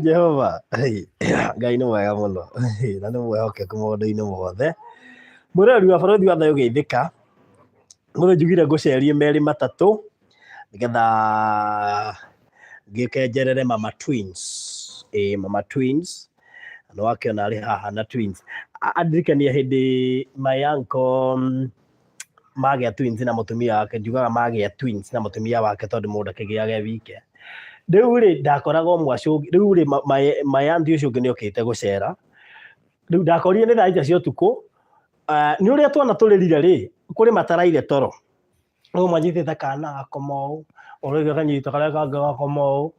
Jehova Ngai nĩ mwega mũno na nĩ mwĩhokeku maũndũ-inĩ mothe. Mũrori wa bũrũri wa thayũ Geithĩka, mũthĩ njugire ngũcerie merĩ matatũ nĩgetha ngĩkenjerere Mama Twins. Mama Twins nĩ wakĩona arĩ haha na Twins. Andirikania hĩndĩ my uncle magĩa twins na mũtumia wake, njugaga magĩa twins na mũtumia wake tondũ mũndũ akĩgĩage wike. Rĩu rĩ ndakoragwo mwacũngi, rĩu rĩ my auntie ũcio ũngĩ nĩ okĩte gũcera. Rĩu ndakorire nĩ thaa icio cia ũtukũ, nĩ ũrĩa twana tũrĩrire rĩ, kũrĩ mataraire toro. Rĩu manyitĩte kana gakoma ũũ, ũrĩa ũngĩ akanyita karĩa kangĩ gakoma ũũ,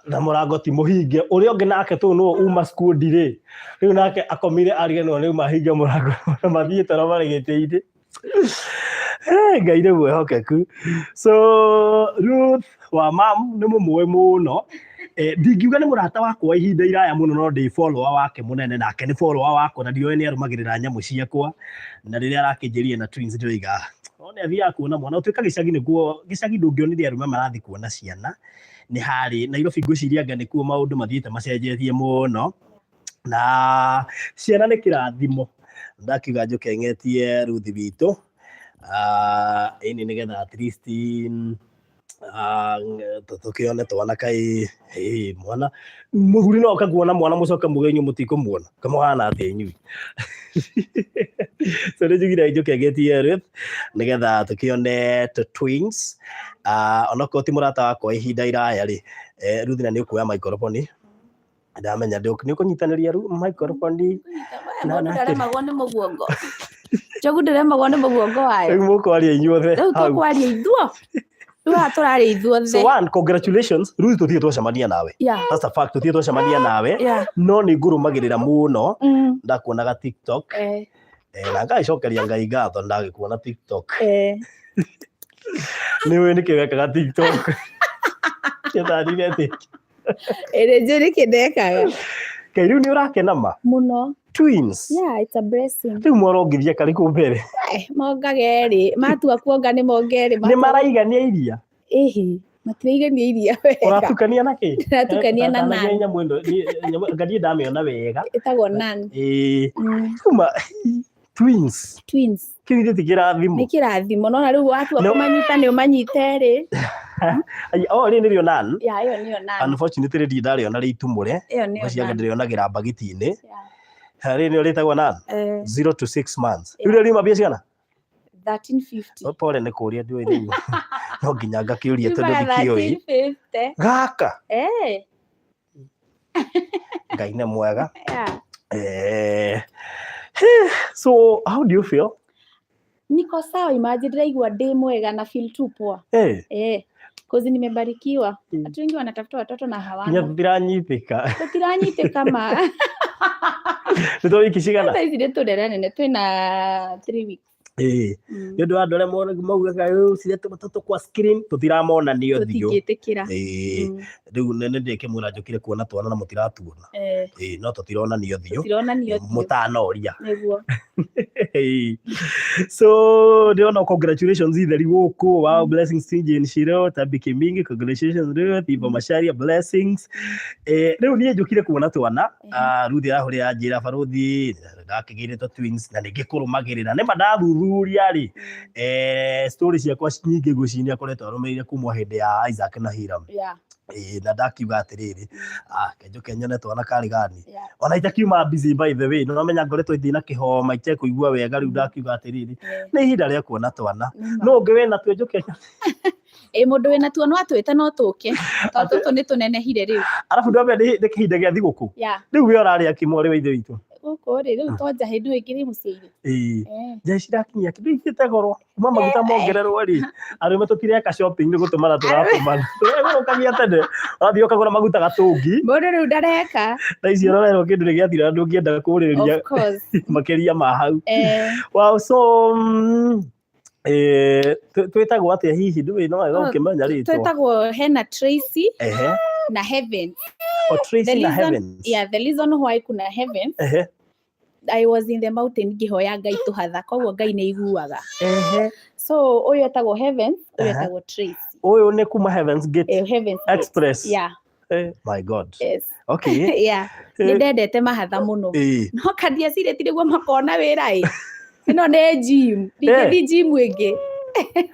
na mũrango ti mũhinge. Ũrĩa ũngĩ nake tũu nĩwe uma skundi rĩ, rĩu nake akomire ariganĩrwo nĩ mahinge mũrango na mathiĩ toro marĩ gĩtĩ-inĩ. Ngai nĩ mwĩhokeku. So Ruth wa mam nĩ mũmũĩ mũno. Ndingiuga nĩ mũrata wakwa ihinda iraya mũno, no ndĩ follower wake mũnene, nake nĩ follower wakwa, na ndioĩ nĩ arũmagĩrĩra nyamũ ciakwa. Na rĩrĩa arakĩnjĩrire na Twins ndoiga nĩ athiaga kuona mwana. Ũtuĩka gĩcagi nĩkuo, gĩcagi ndũngĩonire arũme marathiĩ kuona ciana. Nĩ harĩ Nairobi ngwĩciria anga nĩkuo maũndũ mathiĩte macenjetie mũno, na ciana nĩ kĩrathimo. Ndakiuga njũkeng'etie Ruth witũ ĩni nĩgetha at least tũkĩone twana kai mwana mũthuri no akakuona mwana mũcoke muge inyuĩ mũtikũmuona kamũhana atĩa inyuĩ. So nĩ njugire njũkeng'etie Ruth nĩgetha tũkĩone Twins. Onokorwo ti mũrata wakwa ihinda iraya rĩ, Ruth na nĩ ũkuoya microphone. Ndamenya nĩ ũkũnyitanĩria microphone na ndaremagwo nĩ mũguongo. Njogu ndaremagwo nĩ mũguongo wayo. Rĩu mũkwaria inyuothe. Rĩu tũkwaria ithuo. Rĩu tũraria ithuothe. So one, congratulations. Ruth tũthiĩ twacemania nawe. That's a fact, tũthiĩ twacemania nawe. No nĩ ngũrũmagĩrĩra mũno ndakuonaga TikTok. Na ngagĩcokeria Ngai ngatho ndagĩkuona TikTok. Nĩwe nĩkĩ wekaga TikTok? Kĩtharire atĩ. Ĩrĩ njũrĩ kĩndekaga. Kai rĩu nĩ ũrakena ma? Mũno. Twins. Yeah, it's a blessing. Rĩu morongithia karĩkũ mbere? Mongaga erĩ. Matua kuonga nĩ monga erĩ. Nĩ maraigania iria? Ĩhĩ. Matiraigania iria wega. Ũratukania na kĩ? Ũratukania na nan. Nyamũ ĩno ngathiĩ ndamĩona wega. Ĩtagwo nan. Kuma Twins. Twins. Kĩu ti kĩrathimo. Nĩ kĩrathimo, no na rĩu watua kũmanyita nĩ ũmanyita erĩ. Rĩ nĩrĩo nan? Ĩyo nĩyo nan. Unfortunately rĩrĩ ndarĩona rĩ itumũre. Maciaga ndĩrĩonagĩra mbagiti-inĩ. Rĩ nĩyo rĩtagwo nan? 0 to 6 months. Rĩu rĩrĩ mambia ciana? 1350. Pole nĩ kũria ndĩũĩ rĩu. No nginya ngakĩũria tondũ ndikĩũĩ. 1350. Gaka? Ngai nĩ mwega. So how do you feel? Niko sawa, imagine ndiraigua ndĩ mwega na feel tu poa. Cause nimebarikiwa. Watu wengi wanatafuta watoto na hawana. Kinya tutiranyitĩka. Tutiranyitĩka ma. Nĩ wiki cigana? Sasa hizi ndeto nene twina 3 weeks. Nĩ ũndũ wa andũ arĩa maugaga cirete tũtatũ kwa screen tũtiramonanio thiũ. Tũtingĩtĩkĩra. Rĩu nĩ ndĩkĩmwĩra njũkire kuona twana na mũtiratuona. No tũtironanio thiũ. Tũtironanio thiũ. Mũtanoria. Nĩguo. So ndĩrona congratulations itheri gũkũ. Wow, blessings to Jane Shiro, Tabiki Mingi, congratulations Ruth, Ivo Masharia, blessings. Rĩu niĩ njũkire kuona twana. Ruth arahũrĩra njĩra barũthi ndakĩgĩrĩtwo Twins na ningĩ kũrũmagĩrĩra nĩ mandathuthuria rĩ. Story ciakwa nyingĩ gwĩciria akoretwo arũmĩrĩire kuma hĩndĩ ya Isaac na Hiram. Na ndakiuga atĩrĩrĩ, kenjũke nyone twana karĩ gani. Ona itakiuma busy by the way, no menya ngoretwo ndĩ kĩhoma itekũigua wega, rĩu ndakiuga atĩrĩrĩ, nĩ ihinda rĩa kuona twana. No ũngĩ wĩna tuo njũke. Mũndũ wĩna tuo no atwĩte no tũke. Tondũ tũtũ nĩ tũnenehire rĩu. Arabu ndambe nĩ kĩhinda gĩa thigũkũ. Rĩu we ũrarĩa kĩmwarĩ wa ithe witũ. Gũkũ rĩ rĩu tonja hĩndĩ ĩngĩ nĩ mũciĩ. Njeci ndakinyia kĩndũ igĩte goro. Kuma maguta mongererwo rĩ. Arũme tũtireka shopping nĩ gũtũmana tũratũmana. Ũkagia tene. Wathiĩ ũkagũra maguta gatũngi. Mũndũ rĩu ndareka. Thaa ici ũrorerwo kĩndũ nĩ gĩathira ndũngĩenda kũrĩrĩria makĩria ma hau. Wow, so twĩtagwo atĩa hihi ndũĩ no wega ũkĩmenya rĩtwa? Twĩtagwo hena Tracy na Heaven. Tracy na Heaven. Yeah, the reason why kuna Heaven I was in the mountain ngihoya Ngai tũhatha koguo Ngai nĩ aiguaga. So ũyũ etagwo Heavens, ũyũ etagwo Tracy. Ũyũ nĩ kuma Heavens Gate. Heavens Express. Gate. Yeah. My God. Yes. Okay. Yeah. Nĩ ndendete mahatha mũno. No kandiacirĩtie nĩguo makona wĩra ĩno nĩ gym. Ndingĩthiĩ gym ĩngĩ.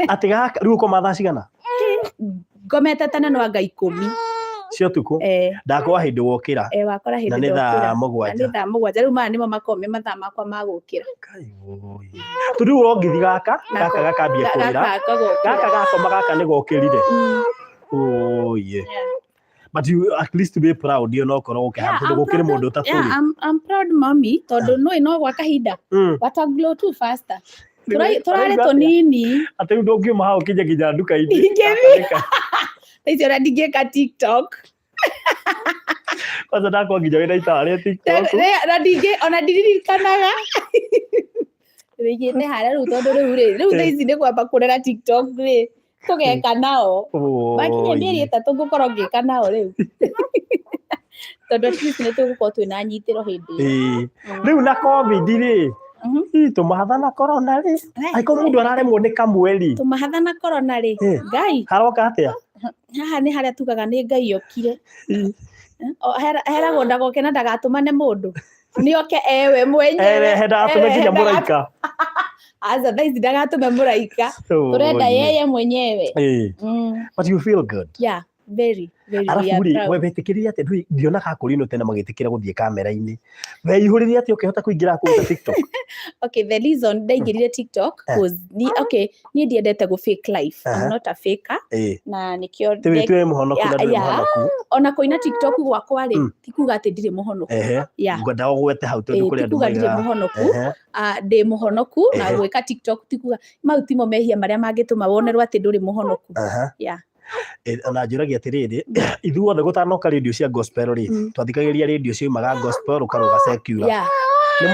Atĩ gaka rĩu ũkoma thaa cigana? Ngomete tene no anga 10. Cio tuko. Ndakwa hĩndĩ wokĩra. Wakora hĩndĩ ndokĩra. Na nĩ thaa mũgwanja. Nĩ thaa mũgwanja. Rĩu maya nĩmo makome mathaa makwa ma gũkĩra. Tũrĩu ũrongithi gaka gakambia kũrĩra. Gaka gakoma gaka nĩ gokĩrire. Oh yeah. But you at least be proud, you know, korwo ũkĩhamba gũkĩrĩ mũndũ ũtatũrĩ. Yeah, I'm proud mommy tondũ no gwa kahinda. Wata glow too faster. Tũrarĩ tũnini. Atĩ ndũngiuma hau kinya nduka-inĩ. Icio na ndingĩka TikTok. Kwanza ndakwa nginya wĩna itarĩ TikTok. Na ona ndiririkanaga. Rĩgĩte harĩa rĩu tondũ rĩu thaa ici nĩ kwamba kũrera TikTok rĩ. Tũgeka nao. Bakinya mĩeri 3 ngũkorwo ngĩka nao rĩu. Tondũ at least nĩ tũgũkorwo twĩna nyitĩro hĩndĩ. Rĩu na COVID rĩ. Tũmahatha na corona rĩ. Aiko mũndũ araremwo nĩ kamweri. Tũmahatha na corona rĩ. Ngai. Haroka atĩa? Haha nĩ harĩa tugaga nĩ Ngai okire. Heragwo ndagoke na ndagatũmane mũndũ. Nĩoke ewe mwenyewe. Ndatũme nginya mũraika. Aza thaici ndagatũme mũraika. Tũrenda yeye mwenyewe. But you feel good. Yeah. Very arafu rĩ we betĩkĩrire atĩ ndionaga akũrinũ tene magĩtĩkĩra gũthiĩ kamera-inĩ weihũrĩrie atĩ ũkĩhota kũingĩra kũu TikTok. Okay, the reason ndaingĩrire TikTok was niĩ ndiendete gũ fake life. I'm not a faker. Na nĩkĩo twĩ mũhonoku na ndĩ mũhonoku. Ona kũina TikTok gwakwa rĩ ti kuga atĩ ndirĩ mũhonoku. Ngwenda ũgwete hau tondũ kũrĩ andũ moigaga ndĩ mũhonoku. Ndĩ mũhonoku na gwĩka TikTok ti kuga mau timo mehia marĩa mangĩtũma wonerwo atĩ ndũrĩ mũhonoku. Yeah. Ona njũragia atĩrĩrĩ ithuothe gũtanoka radio cia gospel rĩ twathikagĩria radio ciumaga gospel ũkarũga secular. Nĩ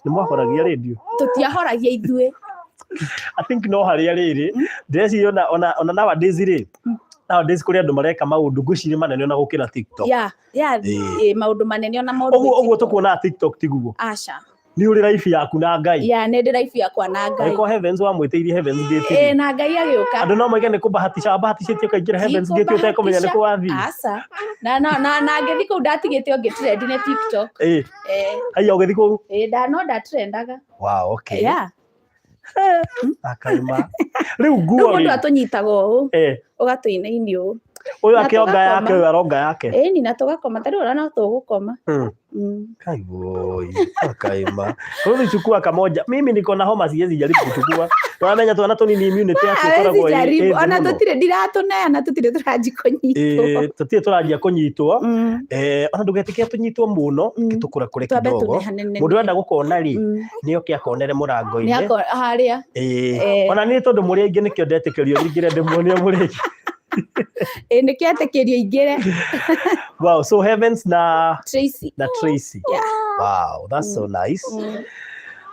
mwahoragia radio? Tũtiahoragia ithuĩ. I think no harĩa rĩrĩ ndĩreciria ona nowadays rĩ nowadays kũrĩ andũ mareka maũndũ ngũcirĩ manene ona gũkĩra TikTok. Maũndũ manene ona maũndũ. Ũguo tũkuona TikTok tiguo. Aca. Nĩ ũrĩ life yaku na Ngai. Nĩ ndĩ life yakwa na Ngai. Aiko Heavens wamwĩtĩirie Heavens Gate. Na Ngai agĩũka. Andũ no moige nĩ kũbahaticĩtie kaingĩra Heavens Gate ũtekũmenya nĩ kũwathiĩ. Aca. Na ngĩthiĩ kũu ndatigĩte ngĩtrend nĩ TikTok. Haiya ũgĩthiĩ kũu? Ndatrendaga. Wow, okay. Akaima. Rĩu nguo mũndũ atũnyitaga ũũ. Ũgatũinaini ũũ. Ũyũ akĩonga yake ũyũ aronga yake. Ĩni na tũgakoma tarĩ ũra no tũgũkoma. Kai boy, akaima. Rũthi chukua kamoja. Mimi niko na homa siwezi jaribu kuchukua. Tunamenya twana tũnini immunity yake ikoragwo ĩ. Ona tũtirĩ ndiratũneana tũtirĩ tũranji kũnyitwo. Tũtirĩ tũranjia kũnyitwo. Ona ndũgetĩkie tũnyitwo mũno tũkũra kũrĩ kidogo. Mũndũ wenda gũkona rĩ nĩoke akonere mũrango-inĩ. Harĩa. Ona nĩ tondũ mũrĩ aingĩ nĩkĩo ndetĩkĩrio ngire ndĩmuonie mũrĩ. Nĩkĩo etĩkĩrio ingĩre. Wow, so Heavens na Tracy. Yeah. Wow, that's so nice.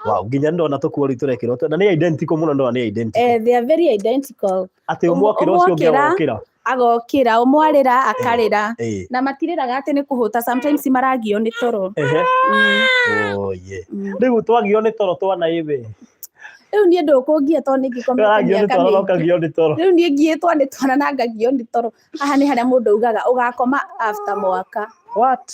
Wow, nginya ndona tũkuori tũrekĩrwo na nĩ identical mũno ndona nĩ identical. They are very identical. Atĩ ũmwokĩra ũcio ũngĩ agokĩra ũmwarĩra akarĩra na matirĩraga atĩ nĩ kũhũta sometimes maragio nĩ toro. Oh yeah. Rĩu twagio nĩ toro twana ĩwe. Rĩu niĩ ndũkũngia tondũ nĩngĩkomete mĩaka mĩingĩ. Rĩu niĩ ngiyĩtwo nĩ twana na ngagio nĩ toro. Haha nĩ harĩa mũndũ ugaga ũgakoma after mwaka. What?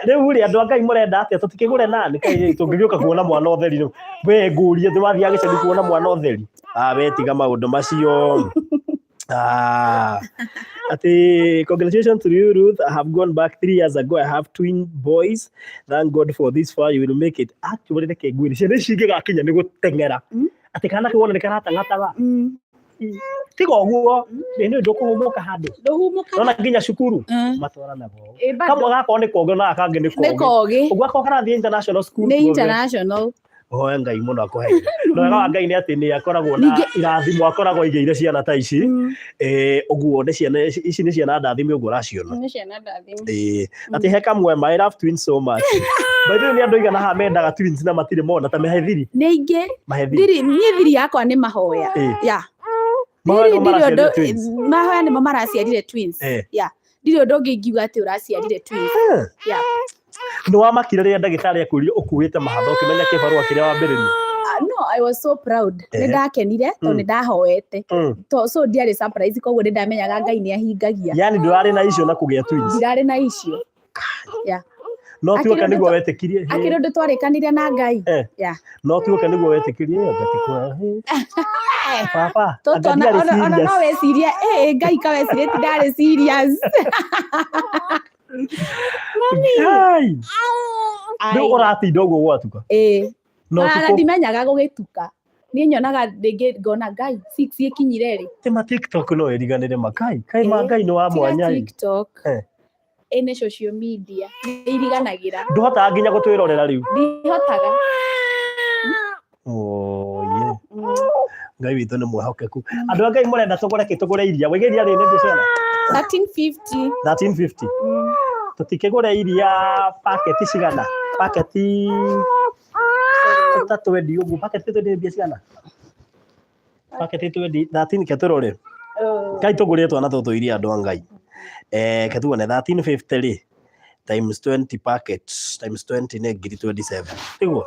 Rĩu rĩ andũ a Ngai mũrenda atĩa tũtikĩgũre nani kaĩ tũngĩgĩũka kuona mwana ũtheri we ngũrie thĩwathiaga gĩcagi kuona mwana ũtheri. We tiga maũndũ macio. Congratulations to you, Ruth. I have gone back 3 years ago. I have twin boys. Thank God for this far. You will make it. Actually, the kegwiri. She gakinya nĩ gũteng'era. Atĩ kana kĩwona nĩ karatang'ataga. Tiga ũguo. Nĩ ndũkũhũmũka handũ. Ndũhũmũka. Ona nginya cukuru. Matwaranaga. Kamwe gako nĩ kogĩ na akangĩ nĩ kogĩ. Ũguo ako karathiĩ international school. Nĩ international. Hoya Ngai mũno akũhe. No wega wa Ngai nĩ atĩ nĩ akoragwo na irathimo akoragwo igĩire ciana ta ici. Ũguo nĩ ciana ici nĩ ciana ndathime ũguo ũraciona. Nĩ ciana ndathime. Atĩ he kamwe I love twins so much. By the way nĩ andũ igana haha mendaga twins na matirĩ mona ta mehethiri. Nĩ ingĩ. Niĩ thiri yakwa nĩ mahoya. Mahoya nĩmo maraciarire twins. Ndirĩ ũndũ ũngĩ ingiuga atĩ ũraciarire twins. no wamakire rĩrĩa ndagĩtarĩ akũria ũkuĩte mahatha ũkĩmenya kĩbarũa kĩrĩa wambĩrĩria? No, I was so proud. Nĩndakenire tondũ nĩndahoete. So ndiarĩ surprise koguo nĩndamenyaga Ngai nĩahingagia. Yani ndũrarĩ na icio na kũgĩa twins? Ndirarĩ na icio. Yeah. No tuoka nĩguo wetĩkirie? Akĩrĩ ũndũ twarĩkanire na Ngai. Yeah. No tuoka nĩguo wetĩkirie ngatikwa. Papa, ona no wecirie Ngai kawecirie ti ndarĩ serious. Ngai. Nĩ ũratinda ũguo gwatuka? No ndimenyaga gũgĩtuka. Niĩ nyonaga rĩngĩ ngona Ngai 6 ĩkinyire rĩ. Tema TikTok no ĩriganĩre makai. Kai ma Ngai nĩ wa mwanya. TikTok. Ene social media. Iriganagĩra. Ndũhotaga nginya gũtwĩrorera rĩu? Ndihotaga. Ngai witũ nĩ mwĩhokeku. Andũ a Ngai mũrenda tũgũre iria. Waigĩ iria rĩrĩ nĩ ciana? 1350. 1350. Tũtikĩgũre iria paketi cigana? Paketi tatuendi ũguo. Paketi twendi mbia cigana? Paketi twendi 13 ketũrore. Ngai tũgũrĩre twana tũtũ iria andũ a Ngai. Ketuone 1350 rĩ times 20 packets times 20 nĩ 27. Tiguo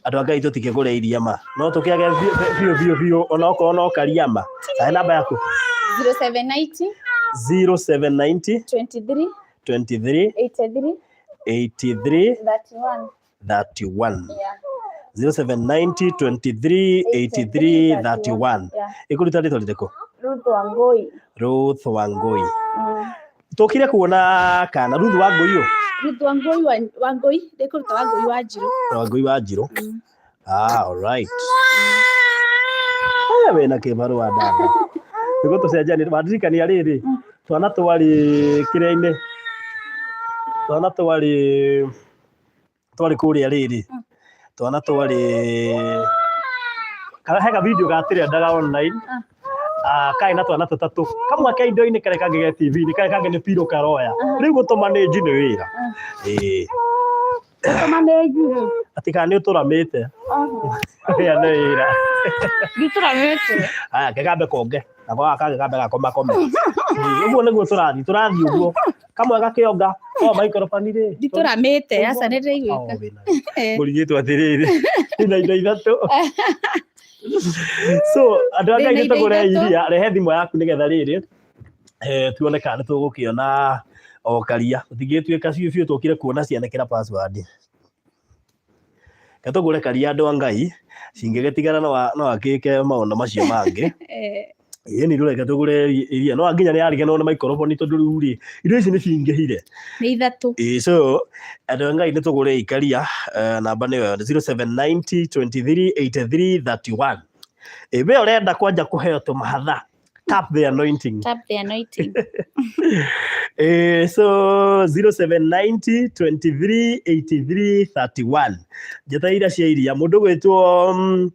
andũ a Ngai tũtikĩgũre iria ma. No tũkĩage biũ ona okorwo no karia ma. Sahe namba yaku? 0790 23 83 31. 0790 23 83 31. Ikuruta rĩtwa rĩrĩkũ? Ruth Wangui. Tũkire kuona kana Ruth Wangui yo? Ruth Wangui ndĩkũruta Wangui wa Njirũ. Wangui wa Njirũ. All right. Wena kĩbarũa dada. Nĩguo tũcenjanie wandirikania rĩrĩ. Twana twarĩ kĩrĩa-inĩ. Twana twarĩ kũrĩa rĩrĩ. Twana twarĩ hega video gatĩrĩa ndaga online. Kai na twana tũtatũ. Kamwe ka indo-inĩ karĩa kangĩ ge TV-inĩ, karĩa kangĩ nĩ Piro Karoya. Rĩu gũtũmanĩnji nĩ wĩra. Gũtũmanĩnji ati kana nĩ ũtũramĩte? Wĩra nĩ wĩra. Nditũramĩte. Aya kegambe konge. Na kwa kangĩ kambe gakomakome. Ũguo nĩguo tũrathiĩ ũguo. Kamwe gakĩonga. Microphone rĩ. Nditũramĩte. Aca nĩ ndĩraiguĩka. Mũrigĩtwo atĩrĩrĩ. Ina indo ithatũ. So andũ a Ngai nĩtũgũre iria. Rehe thimũ yaku nĩgetha rĩrĩ tuone kana nĩ tũgũkĩona o karia. Tũtingĩtuĩka biũ tũkire kuona cianekera password. Katũgũre karia andũ a Ngai. Cingĩgĩtigara no akĩke maũndũ macio mangĩ. Ni rũreke tũgũre iria. No nginya nĩ arigana na microphone tondũ rĩu rĩ indo ici nĩ cingĩhire. Nĩ ithatũ. So andũ a Ngai nĩtũgũre ikaria. Namba nĩyo 0790 23 83 31. We ũrenda kwanja kũheo tũmahatha. Tap the anointing. Tap the anointing. So 0790 23 83 31. Njata iria cia iria mũndũ gwĩtwo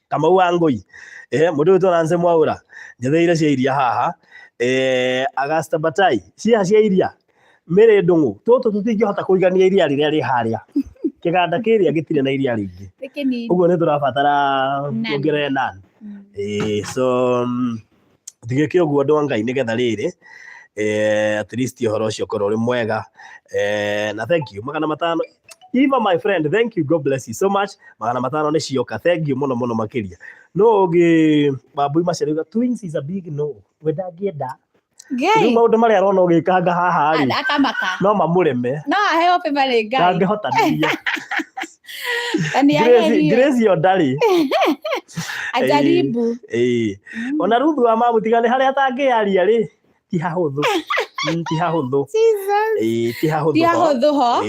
Kamau Wangui. Mũndũ gwĩtwo Nancy Mwaura. Njata iria cia iria haha. Augusta Batai. Cia iria. Mĩrĩ ndũng'ũ. Tũtũ tũtingĩhota kũigania iria rĩrĩa rĩ harĩa. Kĩganda kĩrĩa gĩtirĩ na iria rĩingĩ. Ũguo nĩ tũrabatara kuongerera nani. So tigĩke ũguo andũ a Ngai nĩgetha rĩrĩ at least ũhoro ũcio ũkorwo ũrĩ mwega. Na thank you 500. Eva my friend, thank you, God bless you so much. 500 nĩ cioka. Thank you mũno makĩria. No ũngĩ Bambui Macharia twins is a big no. We ndangĩenda. Rĩu maũndũ marĩa arona ũgĩkanga haha rĩ. No mamũreme. No aheo pema nĩ Ngai. Ndangĩhotania. Grace yo ndari. Ajaribu. Ona Ruth wa mamutigane harĩa atangĩaria rĩ. Ti hahũthũ. Ti hahũthũ. Ti hahũthũ. Ti hahũthũ ho.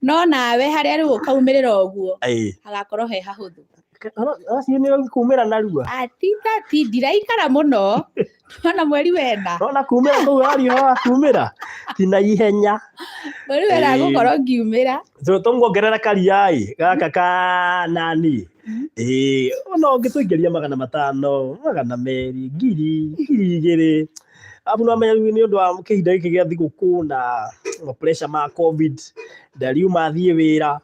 No nawe harĩa rĩu ũkaumĩrĩra ũguo. Hagakorwo he hahũthũ. Acio nĩ kumĩra narua. Ti ndiraikara mũno. Ona mweri wenda. Ona kumĩra kũu ari ho kumĩra. Ti na ihenya. Mweri wenda gũkorwo ngiumĩra. Tũmuongerera karia gaka ka nani. Ona ũngĩtũingĩria 500, 200, 2,000. Abu no amenya nĩ ũndũ wa kĩhinda gĩkĩ gĩa thigũkũ na pressure ma COVID. Ndariuma thiĩ wĩra.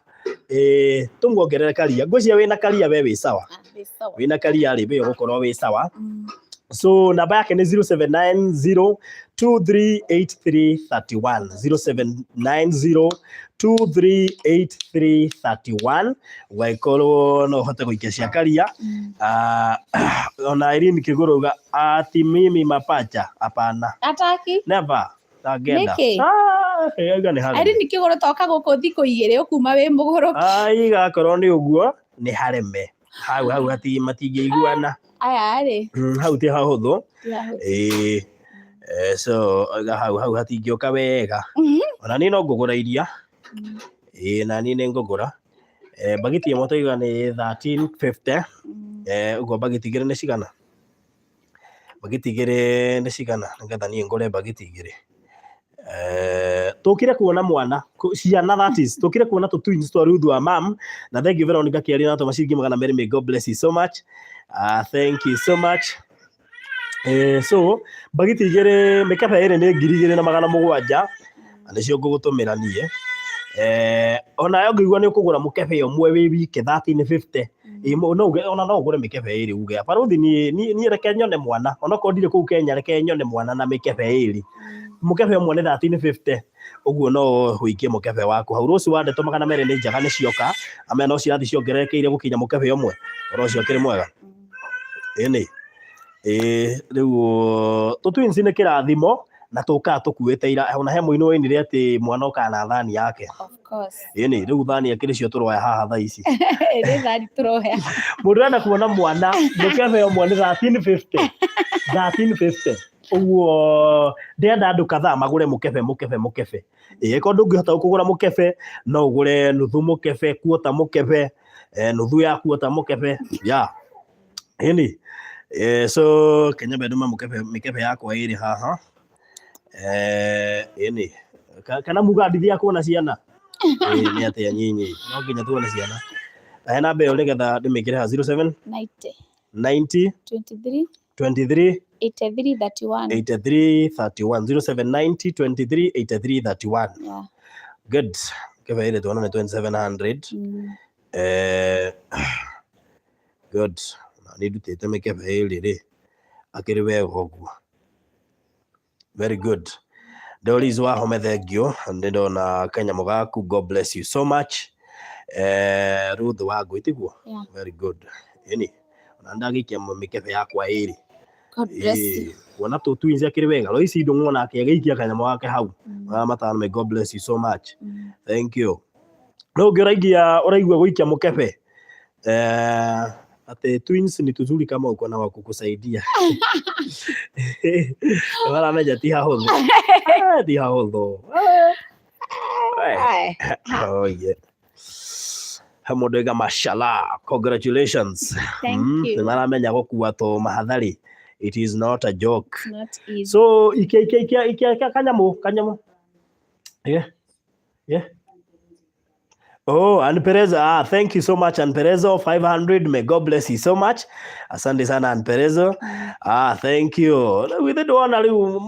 Tũmuongerera karia. Ngwĩciria wĩna karia we wĩ sawa. Wĩna karia rĩ we ũgũkorwo wĩ sawa. So namba yake ni 0790238331 0790238331 waikorwo no hote guikia ciakaria. Ona Irene Kiguruga ati mimi mapacha hapana ataki never agenda ni Irene Kiguru toka guku thiko 2 ukuma wi muguru gakorwo ni uguo ni hareme hau hati matingĩiguana aya ri hau ti hahuthu so hau hatingĩũka wega. Ona ni no ngũgũra iria na ni nĩ ngũgũra bagiti ĩmwe tũiga nĩ 1350 ũguo bagiti igĩrĩ nĩ cigana nĩgetha niĩ ngũre bagiti igĩrĩ. Tukire kuona mwana ciana, that is tukire kuona tu twins twa Ruth wa mam na thank you Veronica Kiari na to maciringi 200. May God bless you so much. Thank you so much. So bagiti igere mekabe ere ne 2,700 anicio ngũgũtũmĩra niĩ. Ona yo ngĩigua nĩ ũkũgũra mũkebe ũmwe wĩ wike 1350 ona no ngũre mĩkebe ĩrĩ uge Baruthi niĩ reke nyone mwana ona ko ndirĩ kũu Kenya reke nyone mwana na mĩkebe ĩrĩ mũkebe ũmwe nĩ 1350 ũguo no ũikie mũkebe waku hau. Rũciũ wa ndeto 200 nĩ njega nĩ cioka amena no cirathi ciongererekeire gũkinya mũkebe ũmwe ũcio kĩrĩ mwega ĩnĩ rĩu tũ twins nĩ kĩrathimo na tũkaga tũkuĩte ira ona he mũino woinire atĩ mwana ũkaga na thani yake. Of course ĩnĩ rĩu thani akĩrĩ cio tũroya haha thaa ici nĩ thani tũroya mũndũ arenda kuona mwana mũkebe ũmwe nĩ 1350 ũguo ndĩenda andũ kadhaa magũre mũkebe ko ndũngĩhota kũgũra mũkebe no ũgũre nuthu mũkebe kuota mũkebe nuthu ya kuota mũkebe ya ĩnĩ so Kenya beduma mĩkebe yakwa ĩrĩ haha ĩnĩ kana mugandithia kuona ciana nĩ atĩa nyinyi no nginya tuone ciana hena mbeũ nĩgetha ndĩmĩkĩre ha 07 90 23 83 31 0790 23 83 31 yeah. Good. Kebe ile tuona ni 2700 good na ni dutete mekebe ile ri akiri wega ũguo very good. Doris wa home thank you ndona Kenya mugaku God bless you so much. Ruth wa gwitiguo very good ini ona ndagikia mekebe yakwa iri God bless you. Wana to twins akiri wega lo ici ndong'ona akegeikia kanyamo wake hau matano. May God bless you so much. Thank you. No ngĩraigua ũraigua gũikia mũkebe ate twins ni tuzuri kama uko na wakukusaidia wala meja ti hahuthu oh yeah hamodoga mashallah congratulations. Thank you. Mara menya gũkua to mahathari. It is not a joke. It's not easy. So ikia kanyamu yeah oh and Pereza thank you so much and Perezo 500. May God bless you so much. Asante sana and Perezo thank you. With the one aliu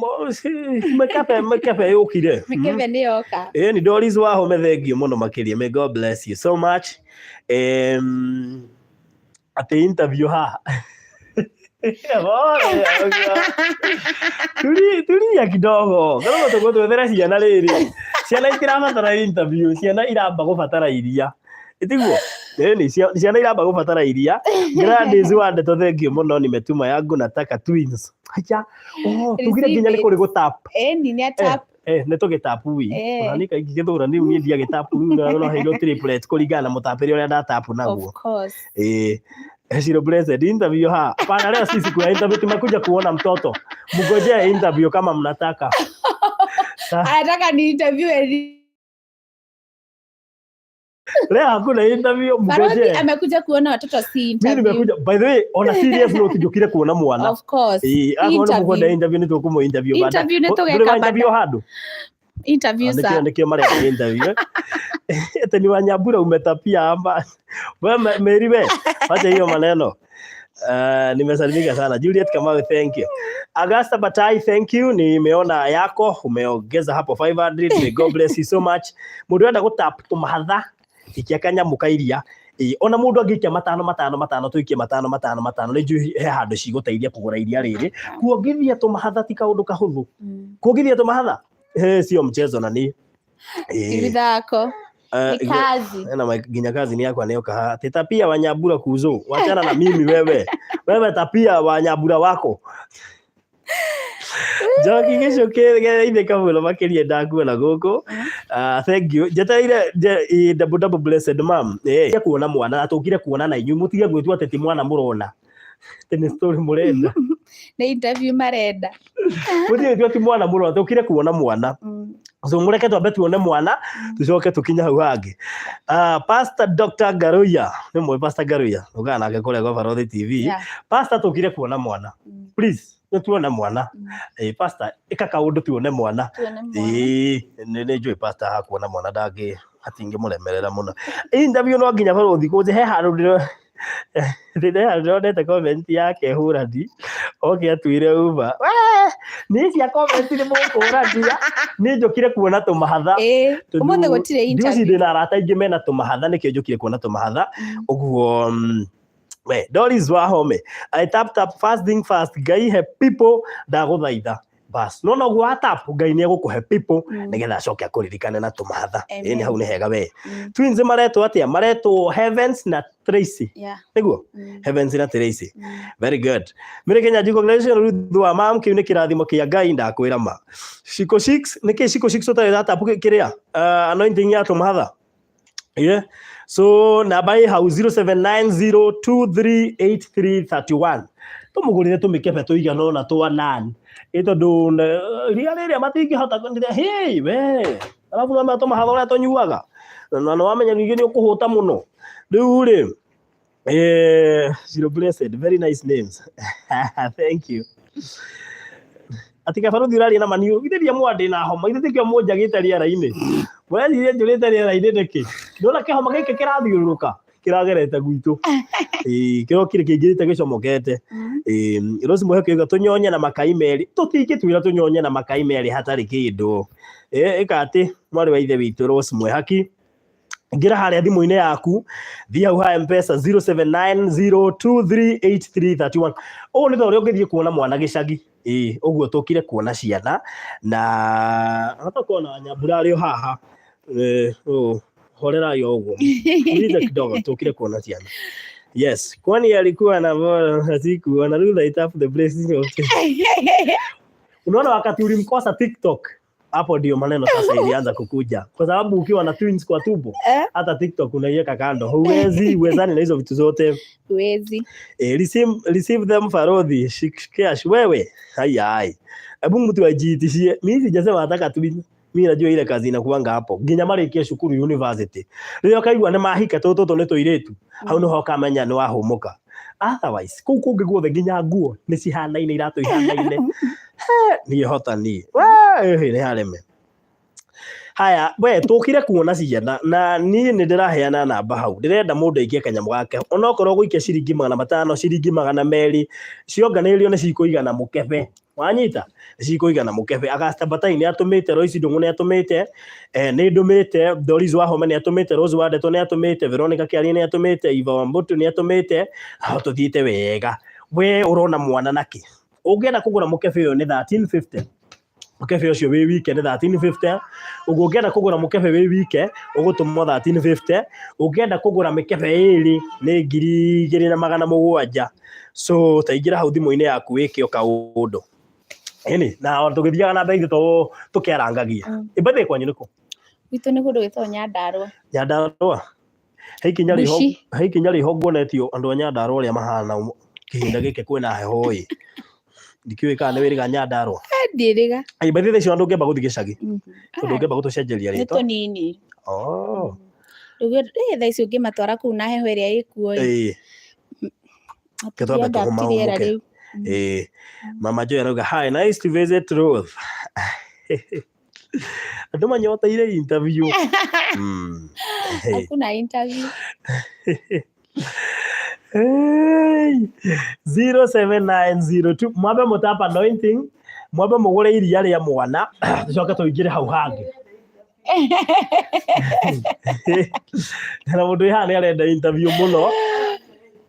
mekape yokire Mekebe ni yoka ni Doris wa home thank you muno makiria. May God bless you so much. At the interview ha tulia kidogo kana tũgũtwethera ciana rĩrĩ ciana itirabatara interview ciana iramba gũbatara iria itiguo ciana iramba gũbatara iria. Gladys wa ndeto thank you muno nimetuma yangu nataka twins acha tugire nginya nĩ kũrĩ gũtap ni atap nĩ tũgĩtapu wi ona nĩ kaingĩ gĩthũra nĩ niĩ ndia gĩtapu no heirwo triplet kũringana na mũtapĩri ũrĩa ndatapu naguo. Of course Shiro blessed interview ha pana leo sisi kwa interview tumekuja kuona mtoto mngojea interview kama mnataka anataka ni interview leo hakuna interview mngojea amekuja kuona watoto si interview. Mimi nimekuja by the way on a serious note njukire kuona mwana of course interview ni tukumo interview baada interview hadu interview sa nikio mara interview ete ni Wanyambura umetapia hapa wewe Meriwe acha hiyo maneno. Nimesalimika sana Juliet Kamau thank you. Augusta Batai thank you. Nimeona yako umeongeza hapo 500. May God bless you so much. Mundu enda gutap tumahatha ikiakanya mukairia ona mundu angikia matano tuikie matano nĩ njui he handũ cigũteithia kũgũra iria rĩrĩ kuongithia tũmahatha ti kaũndũ kahũthũ kuongithia tũmahatha sio mchezo na ni Irithako. Ni kazi. Na nginya kazi ni yakwa nĩyo kaha Tapia wa Nyambura kuzo wachana na mimi wewe Tapia wa Nyambura wako Joki gicio ithe kamulo makiria ndakuona guku thank you jeteire double blessed mom ya kuona mwana atukire kuona na inyu mutige gwitu ateti mwana murona tene story murenda na interview marenda mutige gwitu ateti mwana murona atukire kuona mwana so mureke twambe tuone mwana tucoke tukinya hau hangi Pastor Dr. Garuya ni mwe Pastor Garuya ugana nake kule kwa Farothi TV Pastor tukire kuona mwana please tuone mwana Pastor ika kaundu tuone mwana nĩ njui Pastor hakuona mwana ndangi hatingi muremerera muno interview no nginya Farothi kuje he handu ndĩronete comment yake huradi atuire uba nĩ cia comment nĩ mũkũradia nĩ njũkire kuona tũmahatha ũmũthĩ gũtirĩ interview ndĩna arata aingĩ mena tũmahatha nĩkĩo njũkire kuona tũmahatha ũguo Doris Wahome I tap first thing first Ngai he people ndagũthaitha bas no guo tap Ngai nĩ egũkũhe people nĩgetha acoke akũririkane na tũmahatha nĩ hau nĩ hega we twins maretwo atia maretwo Heavens na Tracy niguo Heavens na Tracy very good mire Kenya congratulations Ruth wa mam kiu nĩ kĩrathimo kĩa Ngai ndakwĩra ma Shiko 6 nĩkĩ Shiko 6 ũtarĩ tap kĩrĩa anointing ya tũmahatha so namba hii hau 0790238331 tumugurire tumikebe tuigana ona twanani tondu ria riria matingihota hey we alafu mama tũmahatha ũrĩa tũnyuaga na no wamenya ningĩ nĩ ũkũhũta mũno rĩu rĩ Zero Blessed very nice names thank you atika Farothi uraria na maniu githĩria mwandĩ na homa githĩkio mũnjagĩte rĩera-inĩ mwĩrire njũrĩte rĩera-inĩ nĩkĩ ndona kĩhoma gĩkĩ kĩrathiũrũrũka kĩragerete gwitũ kĩrokire kĩingĩrĩte gĩcomokete Rose Muheke tũnyonye na makai merĩ tũtingĩtwĩra tũnyonye na makai merĩ hatarĩ kĩndũ ĩka atĩ mwarĩ wa ithe witũ Rose Muheke ngira harĩa thimũ-inĩ yaku thiĩ hau ha M-Pesa 0790238331 ũũ nĩ ũrĩa ũngĩthiĩ kuona mwana gĩcagi ũguo tũkire kuona ciana na hatakuona Nyambura arĩ haha horera yo ũguo ndio kidogo tũkire kuona ciana yes kwani alikuwa na siku na rula it up the blessing of unaona wakati ulimkosa TikTok hapo ndio maneno sasa ilianza kukuja kwa sababu ukiwa na twins kwa tumbo hata TikTok unaiweka kando huwezani na hizo vitu zote huwezi receive them Farothi shikiash wewe hai hebu mtu ajitishie mimi sijasema nataka twins mimi najua ile kazi inakuanga hapo nginya marĩkie cukuru university rĩrĩa kaigua nĩ mahika tũtũ nĩ tũirĩtu hau nĩho kamenya nĩ wahũmũka otherwise kũu kũngĩ guothe nginya nguo nĩ cihanaine iratũ ihanaine niĩ hotani nĩ hareme haya we tũkire kuona ciana na niĩ nĩ ndĩraheana namba hau ndĩrenda mũndũ aikie kanyamũ gake onokorwo gũikia ciringi 500 ciringi 200 cionganĩrĩrio nĩ cikũigana mũkebe wanyita cikũigana mũkebe Agasta Batai nĩ atũmĩte Royce Ndung'u nĩ atũmĩte nĩ ndũmĩte Doris Wahome nĩ atũmĩte Rose Wandeto nĩ atũmĩte Veronica Kĩaria nĩ atũmĩte Eva Wambutu nĩ atũmĩte aho tũthiĩte wega we ũrona mwana nake ũngĩenda kũgũra mũkebe ũyũ nĩ 1350 mũkebe ũcio wĩ wike nĩ 1350 ũngĩenda kũgũra mũkebe wĩ wike ũgũtũmwo 1350 ũngĩenda kũgũra mĩkebe ĩrĩ nĩ 2700 so taingĩra hau thimũ-inĩ yaku wĩke o kaũndũ na tũgĩthiaga na mbei tũkĩarangagia ĩmbathĩ kwanyu nĩkũ gwitũ nĩ kũndũ gwĩtagwo Nyandarũa heikinya rĩho nguonetio andũ a Nyandarũa arĩa mahana kĩhinda gĩkĩ kwĩna heho ĩ ndikiũĩ kana nĩ wĩrĩga Nyandarũa ndĩrĩga ĩmbathĩ thaa icio andũ ũngĩamba gũthiĩ gĩcagi tondũ ũngĩamba gũtũcenjeria rĩtwa nĩ tũnini thaa icio ũngĩmatwara kũu na heho ĩrĩa ĩkuo Ketwambe tuhoma Mama Joy anauga hi nice to visit Ruth andũ manyoteire interview hakuna interview 07902 mwambe mũtapa anointing mwambe mũgũre iria rĩa mwana tucoke tũingĩre hau hangĩ na mundu ihane arenda interview muno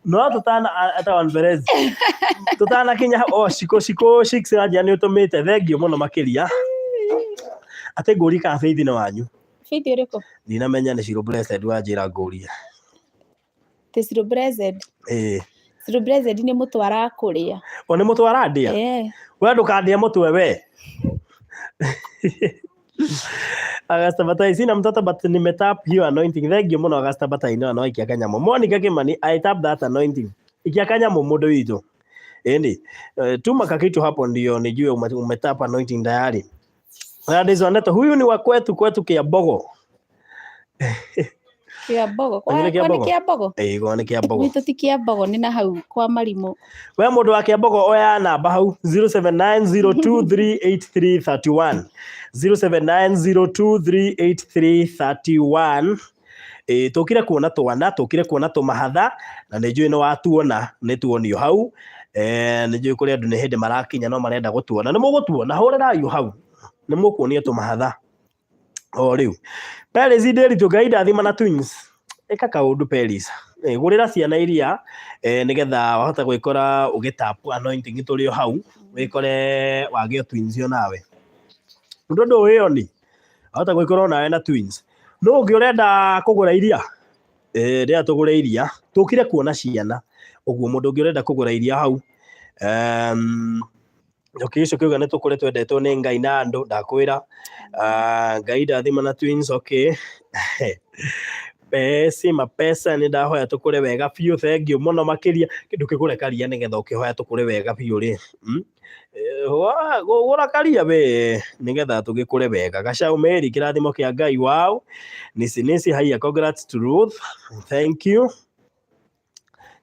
no tutana atawa Perez tutana kinya shiko 6 aja ni utumite thengio muno makiria ate nguri ka Faith ni wanyu Faith uriko ndinamenya ni Shiro Blessed wanjira nguria te Shiro Blessed Shiro Blessed ni mutwara kuria ni mutwara ndia we ndukandia mutwe we Augusta Batai sina mtoto but nimetap hiyo anointing thengio muno Augusta Batai no ikia kanyamo Monica Kimani I tap that anointing ikia kanyamo mudo wito tuma kakitu hapo ndio nijue umetap anointing tayari Gladys Wandeto huyu ni wa kwetu Kiambogo Kiambogo kwa ni Kiambogo kwa ni Kiambogo wito ti Kiambogo ni na hau kwa Marimo we mundu wa Kiambogo oya namba hau 0790238331 0790238331 tukire kuona twana tukire kuona tumahatha na nijui no watuona ni tuonio hau nijui kuri andu ni hindi marakinya no marenda gutuona ni mugutuona horera yu hau ni mukuonia tumahatha o riu Peris Nderitu gaida thima na twins eka kaundu Peris gurira ciana iria nigetha wahota gwikora ugitapu anointing turio hau wikore wagio twins yo nawe ndondo hiyo ni wahota gwikora nawe na twins no ungi urenda kugura iria ria tugura iria tukire kuona ciana uguo mundu ungi urenda kugura iria hau okay so kiuga netukore twendetwo ni Ngai na andu ndakwira Ngai ndathima na twins okay pesa ni ndahoya tukure wega biu thengio muno makiria kindu kigure karia nigetha ukihoya tukure wega biu ri gura karia we nigetha tugikure wega Gacau Meri kirathimo kia Ngai wow nisi haya congrats to Ruth thank you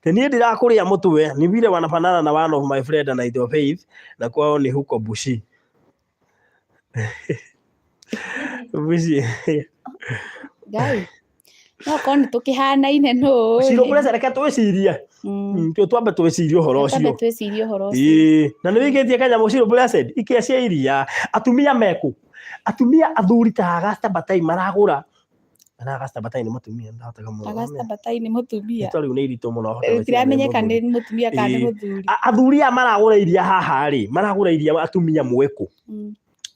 tenie ndirakuria mutwe ni vile wanafanana na one of my friend and I Faith na kwao ni huko Bushi Bushi Ngai no koni tukihanaine no Shiro Blessed reka twiciria tio twambe twiciria horo ucio na ni wigetie kanya Shiro Blessed ikia cia iria atumia meku atumia athuri ta Augusta Batai maragura na Augusta Batai ni mutumia ndahota muno Augusta Batai ni mutumia tari ni irito muno tiramenyeka ni mutumia kana muthuri athuri maragura iria haha ri maragura iria atumia mweku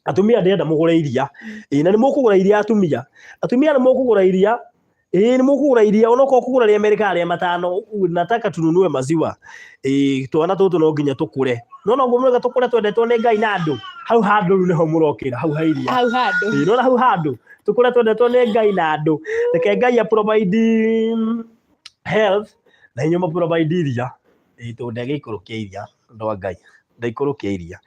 atumia ndenda mugura iria na ni mukugura iria atumia ni mukugura iria ni mukugura iria onoko kugura ria Amerika ria matano nataka tununue maziwa twana tutu no nginya tukure no ngumwega tukure twendetwo ni Ngai na andu hau handu ni ho murokira hau hairia hau handu no hau handu tukure twendetwo ni Ngai na andu reke Ngai ya provide health na hinya provide iria tundege ikurukia iria ndo Ngai ndaikurukia iria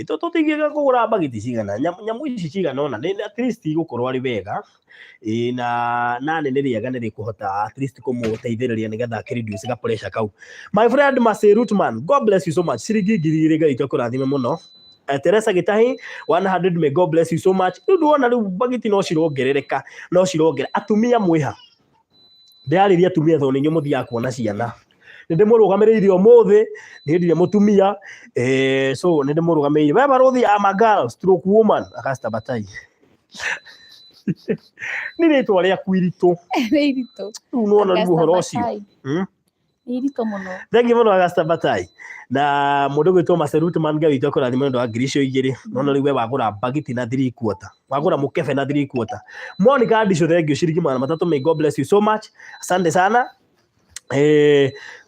tutigiga kugura bagiti cigana nyamu ici cigana ona at least igukorwo ari wega na nane ni riega ni rikuhota at least kumuteithiriria nigetha reduce ga pressure kau my friend Maserutman God bless you so much ciringi 2000 Ngai tukurathime muno Teresa Gitahi 100 may God bless you so much nduona riu bagiti no cirongerereka no cirongera atumia mwiha ndiariria atumia tho ninyo muthia kuona ciana ninde murugamiriire umuthi nindire mutumia so ninde murugamiriire we baruthi ama girl stroke woman Augusta Batai ni ritwa ria kwirito irito unaona ni uhoro ucio irito muno thengi muno Augusta Batai na mundu gwitwo Maserutman Ngai witũ akũrathime ndo ngiricio 2 nona riu we wagura bagiti na 3 quarter wagura mukebe na 3 quarter Monica Adisho thengio ciringi 300 may God bless you so much asante sana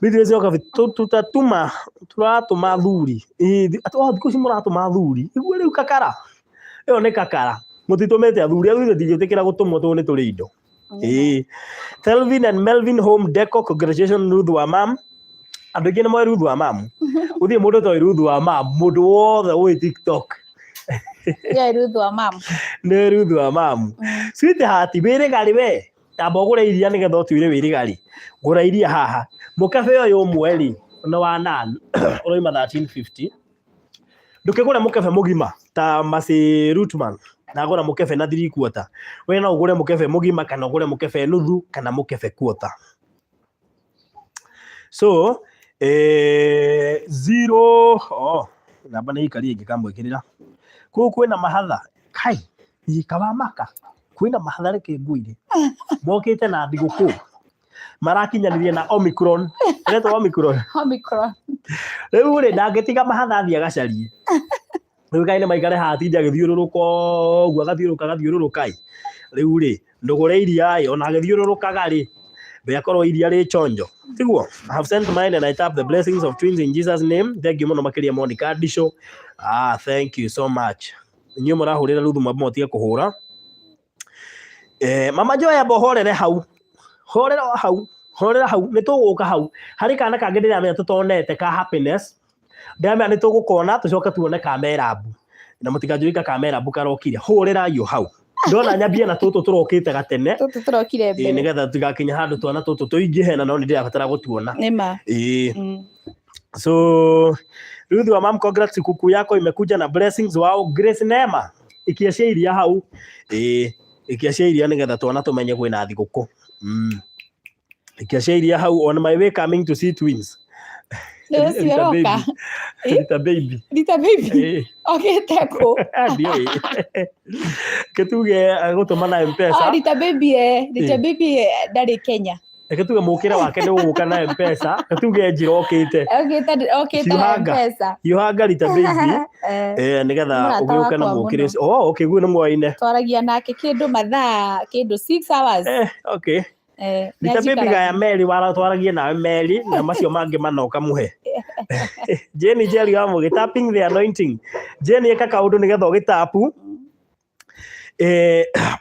video zioka tutatuma turatuma thuri thiku ci muratuma thuri igwe riu kakara iyo ni kakara mutitumete athuri ndigitikira gutumwo tu ni turi indo Telvin and Melvin Home Deco congratulations Ruth wa mam andu ingĩ nĩ moĩ Ruth wa mam uthie mundu toĩ Ruth wa mam mundu wothe wi TikTok Ruth wa mam nĩ Ruth wa mam sweetheart wirigari we tamba ũgũre iria nĩgetha ũtuĩre wirigari gũra iria haha mũkabe ũyũ ũmwe rĩ na wa nan ũroima 1350 ndũkĩgũre mũkebe mũgima ta Maserutman na gũra mũkebe na 3 quarter we no ũgũre mũkebe mũgima kana ũgũre mũkebe nuthu kana mũkebe quarter so 0 namba nĩ ikari ingĩ kamwĩkĩrĩra kũu kwĩna mahatha kai ikawa maka kwina mahathare kĩngũire mokĩte na thigũkũ marakinyanĩria na Omicron Omicron rĩu rĩ ndangĩtiga mahatha athiĩ agacarie rĩu kaĩ nĩ maikare haha atinde agĩthiũrũrũka ũguo agathiũrũrũka rĩu rĩ ndũgũre iria ona agĩthiũrũrũkaga rĩ akorwo iria rĩ chonjo tiguo. I have sent mine and I tap the blessings of twins in Jesus name. Thank you mũno makĩria Monica Disho. Thank you so much. Inyuĩ mũrahũrĩra ruthu matige kũhũra. Mama Joy amba horere hau nĩ tũgũka hau harĩ kana kangĩ ndĩramenya tũtonete ka happiness ndĩramenya nĩ tũgũkona tũcoke tuone kamerabu na mũtikanjũrika kamerabu karokire hũrĩra yo hau ndona nyambie na tũtũ tũrokĩte gatene tũrokire mbere nĩgetha tugakinya handũ twana tũtũ tũingĩhe na no nĩ ndĩrabatara gũtuona nĩma so Ruth wa mam, congrats, kuku yako imekuja na blessings. Wow, Grace Neema ikiacia iria hau ikiacia iria nĩgetha twana tũmenye kwĩna thigũkũ ikiacia iria hau. On my way coming to see twins. Rita baby okay teko ndio ketuge agũtũma na M-Pesa Rita baby ndarĩ Kenya ketuge mũkĩre wake nĩ gũka na M-Pesa ketuge njira okĩte M-Pesa Yohanga Rita baby nĩgetha ũgĩũka na mũkĩre okay guo nĩ mwaine twaragia nake kĩndũ mathaa kĩndũ 6 hours okay Rita baby gaya Mary waratwaragie nawe Mary na macio mangĩ manoka muhe Jenny Jerry wa mũgĩ tapping the anointing. Jenny eka kaũndũ nĩgetha ũgĩtapu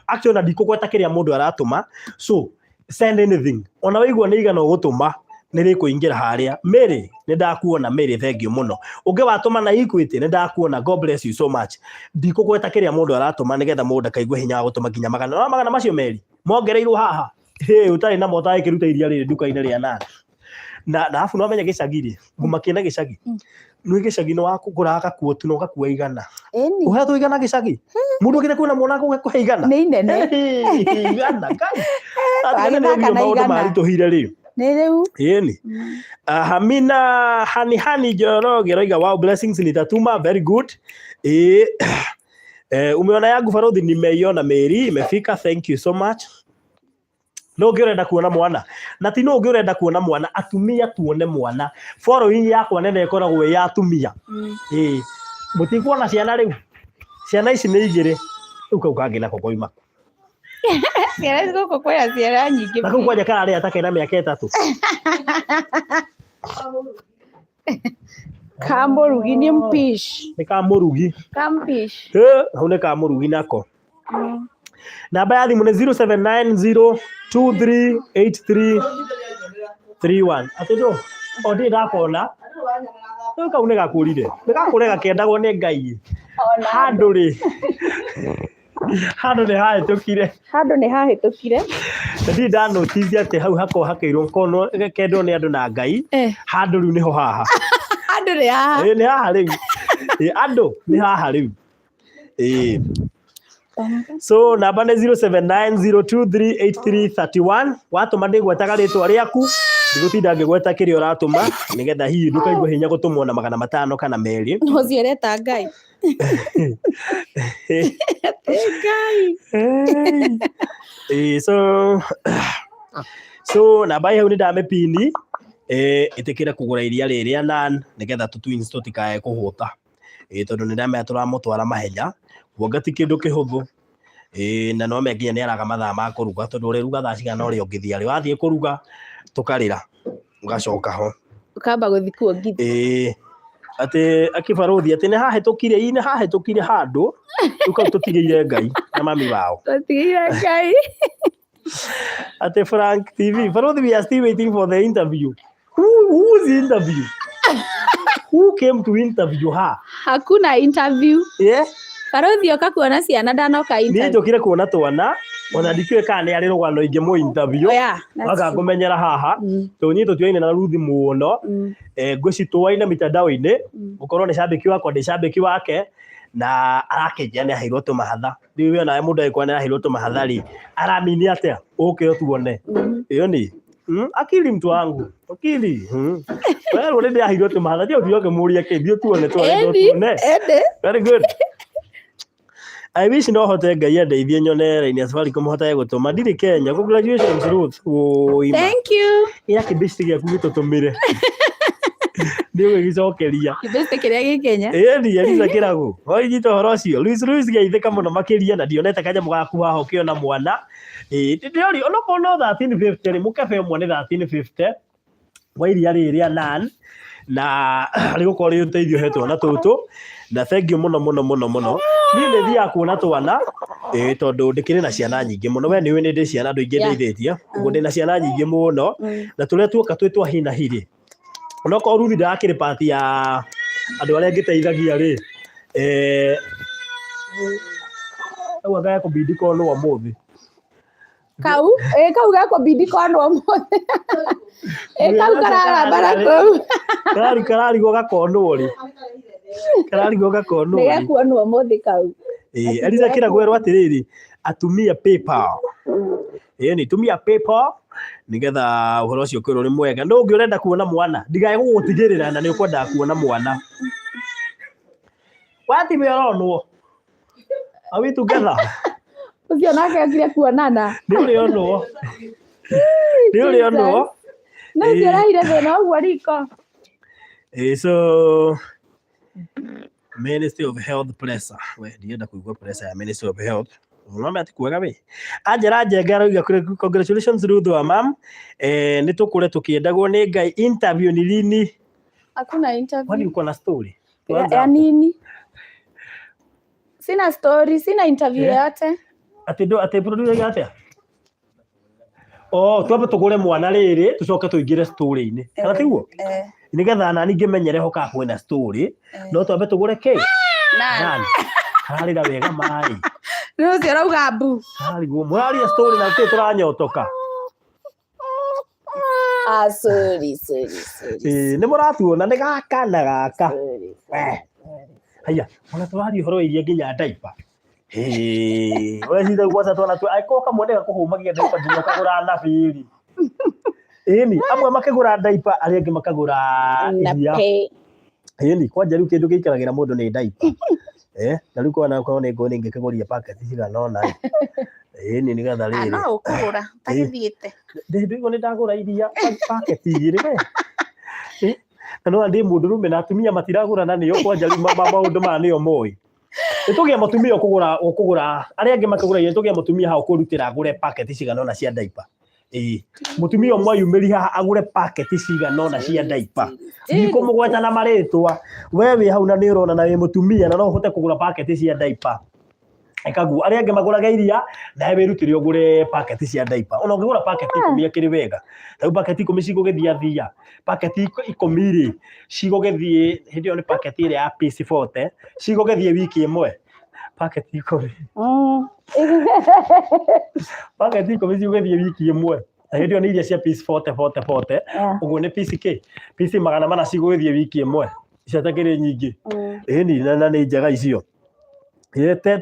actually ndikũgweta kĩrĩa mũndũ aratũma so send anything ona waigua nĩ igana ũgũtũma nĩrĩkũingĩra harĩa. Mary nĩ ndakuona Mary, thank you mũno. Ũngĩ watũma na Equity nĩ ndakuona, God bless you so much. Ndikũgweta kĩrĩa mũndũ aratũma nĩgetha mũndũ akaigue hinya wa gũtũma nginya magana macio Mary mongereirwo haha utarĩ na mota ĩkĩruta iria rĩrĩ nduka-inĩ rĩa Nandi na afu no amenye gĩcagi rĩ ngumakĩna gĩcagi nĩ gĩcagi nĩ wakũgũra gakuotu na ũgakua igana ũhetwo igana gĩcagi mũndũ ũkĩte kwĩna mwana gũkũhe igana nĩ inene igana kai atĩ maũndũ maritũhire rĩ nĩ rĩu yeni Hamina hani Njoroge roiga wow blessings nitatuma very good umeona yangu Farodhi nimeiona Mary imefika, thank you so much. No ngĩrenda kuona mwana na ti no ngĩrenda kuona mwana atumia tuone mwana following yakwa nene ĩkoragwo ya atumia mũtikuona ciana rĩu ciana ici nĩ igĩrĩ rĩu kau kangĩ nako koima ciana gũkũ kwĩna ciana nyingĩ na kau kwanja kararĩ atakena mĩaka 3 Kamũrugi nĩ mpish nĩ kamũrugi kampish hau nĩ kamũrugi nako. Namba ya thimũ nĩ 0790238331. Atĩndũ ndĩ ndakona rĩu kau nĩ gakũrire nĩ gakũre gakĩendagwo nĩ Ngai handũ nĩ hahĩtũkire ndi ndanoticia atĩ hau hako hakĩirwo kono kendwo nĩ andũ na Ngai handũ rĩu nĩho haha andũ nĩ haha nĩ haha rĩu andũ nĩ haha rĩu so namba nĩ 0790238331. watũma ndĩgwetaga rĩtwa rĩaku ndigũtinda ngĩgweta kĩrĩa ũratũma nĩgetha hihi ndũkaigua hinya gũtũmwo na 500 kana Mary no ciareta Ngai so namba hau nĩ ndamĩpini ĩtĩkĩre kũgũra iria rĩrĩa nan nĩgetha twins tũtikae kũhũta tondũ nĩ ndamenya tũramũtwara mahenya kuonga ti kĩndũ kĩhũthũ na no menginya nĩ araga mathaa ma kũruga tondũ ũrĩruga thaa cigana ũrĩa ũngĩthiĩ wathiĩ kũruga tũkarĩra ũgacoka ho ũkamba gũthiĩ kuongithia atĩ akibarothi atĩ nĩ hahĩtũkire handũ rĩu kau tũtigĩire Ngai na mami wao tũtigĩire Ngai atĩ Frank TV Barothi, we are still waiting for the interview. Who is the interview? Who came to interview her? Hakuna interview. Yeah. Barothi oka kuona ciana ndanoka interview. Ni njokire kuona twana ona ndikĩũĩ kana nĩ arĩ rũgano ingĩ mu interview aga ngũmenyera haha tũnyi tũtuaine na Ruthi mũno ngũcitũaine mitandao-inĩ ũkorwo nĩ shabiki wakwa ndĩ shabiki wake na arakĩnjia nĩ aheirwo tũmahatha rĩu nawe mũndũ agĩkora nĩ aheirwo tũmahatha rĩ aramini atĩa ũke tuone ĩyo nĩ akili mtu wangu akili wewe ũrĩ aheirwo tũmahatha ndio ũthiĩ ũkĩmũria kĩthio tuone tuone very good. I wish no hote Ngai andeithie nyone raini ya Safaricom hote gutuma ndiri Kenya. Congratulations Ruth. Thank you. Ira kibesti gyaku gitutumire. Ndio gicokeria. Kibesti kiria gi Kenya. Ni Elisa kirago. Oi gito horo cio. Luis geithika muno makiria na ndionete kanyamu gaku haho kiona mwana. Ndiori ono kono 1350 ni mukabe mwana 1350. Wa iria riria nan na rigukorwo ri uteithio hetwo na tutu na thank you muno ni thia kuona twana tondu ndikire na ciana nyingi muno we niwe ndi ciana andu ingi ndeithĩtie uguo ndi na ciana nyingi muno na turia tuoka twitwa hina hiri onoko Ruthi ndakire party ya andu aria ngiteithagia ri au agako bidiko no amuthi kau gako bidiko no amuthi kau karara barako karari go gakonwo ri karari go gakonwo ri nega kuonwo amuthi kau Elisa kiragwerwo atiriri atumia PayPal ni tumia PayPal nigetha uhoro ucio kwiro ni mwega no ungi urenda kuona mwana ndigaye gugutigirira na ni ukwenda kuona mwana wati me aronwo awi together ucio nake akire kuonana ni uri onwo no ndirahire thina uguo riko so Ministry of Health pressure we ndienda kuigua pressure ya Ministry of Health unaona ati kuaga we Angela Njenga iga congratulations Ruth wa mam ni tukure tukiendagwo ni Ngai interview ni lini hakuna interview kwani uko na story ya nini sina story sina interview yote ati producer yate twambe tugure mwana riri tucoke tuingire story ini kana tiguo nigetha nani ngimenyere hoka kwena story no twambe tugure ke nani harira wega mai no cio rauga mbu hariguo mwari story na tu turanyotoka sorry ni muratuona ni gaka na gaka haya ona twari horo iria nginya diaper wewe kwanza twana tu aikoka mwendeka kuhumagia diaper nginya kagura nabiri ni amwe makagura diaper aria angi makagura iria ni kwanja riu kindu giikaragira mundu ni diaper na riu kwana kwa ni ngoni ngikagoria packet cigana ona ni nigatha riri no ukugura tagithiite ndigo ni ndagura iria packet igiri no ndi mundu rume na atumia matiragura na niyo kwanja riu maundu ma niyo moi tugia mutumia ukugura aria angi makagura iria tugia mutumia ha ukurutira agure packet cigana ona cia diaper mutumia umwe yumiri haha agure packet cigana ona cia diaper ndiko mugweta na maritwa wewe hau na ni urona na we mutumia na no uhote kugura packet cia diaper ekagu aria angi maguraga iria na we rutire ugure packet cia diaper ona ungigura packet 10 kiri wega tau packet 10 cigugithia thia packet 10 ri cigugithie hindi oni packet ire ya piece 40 cigugithie wiki imwe packet 10 packet 10 cigugithie wiki imwe hindi oni iria cia piece 40 uguo ni piece ke piece 400 cigugithie wiki imwe ciatakire nyingi ni na ni njega icio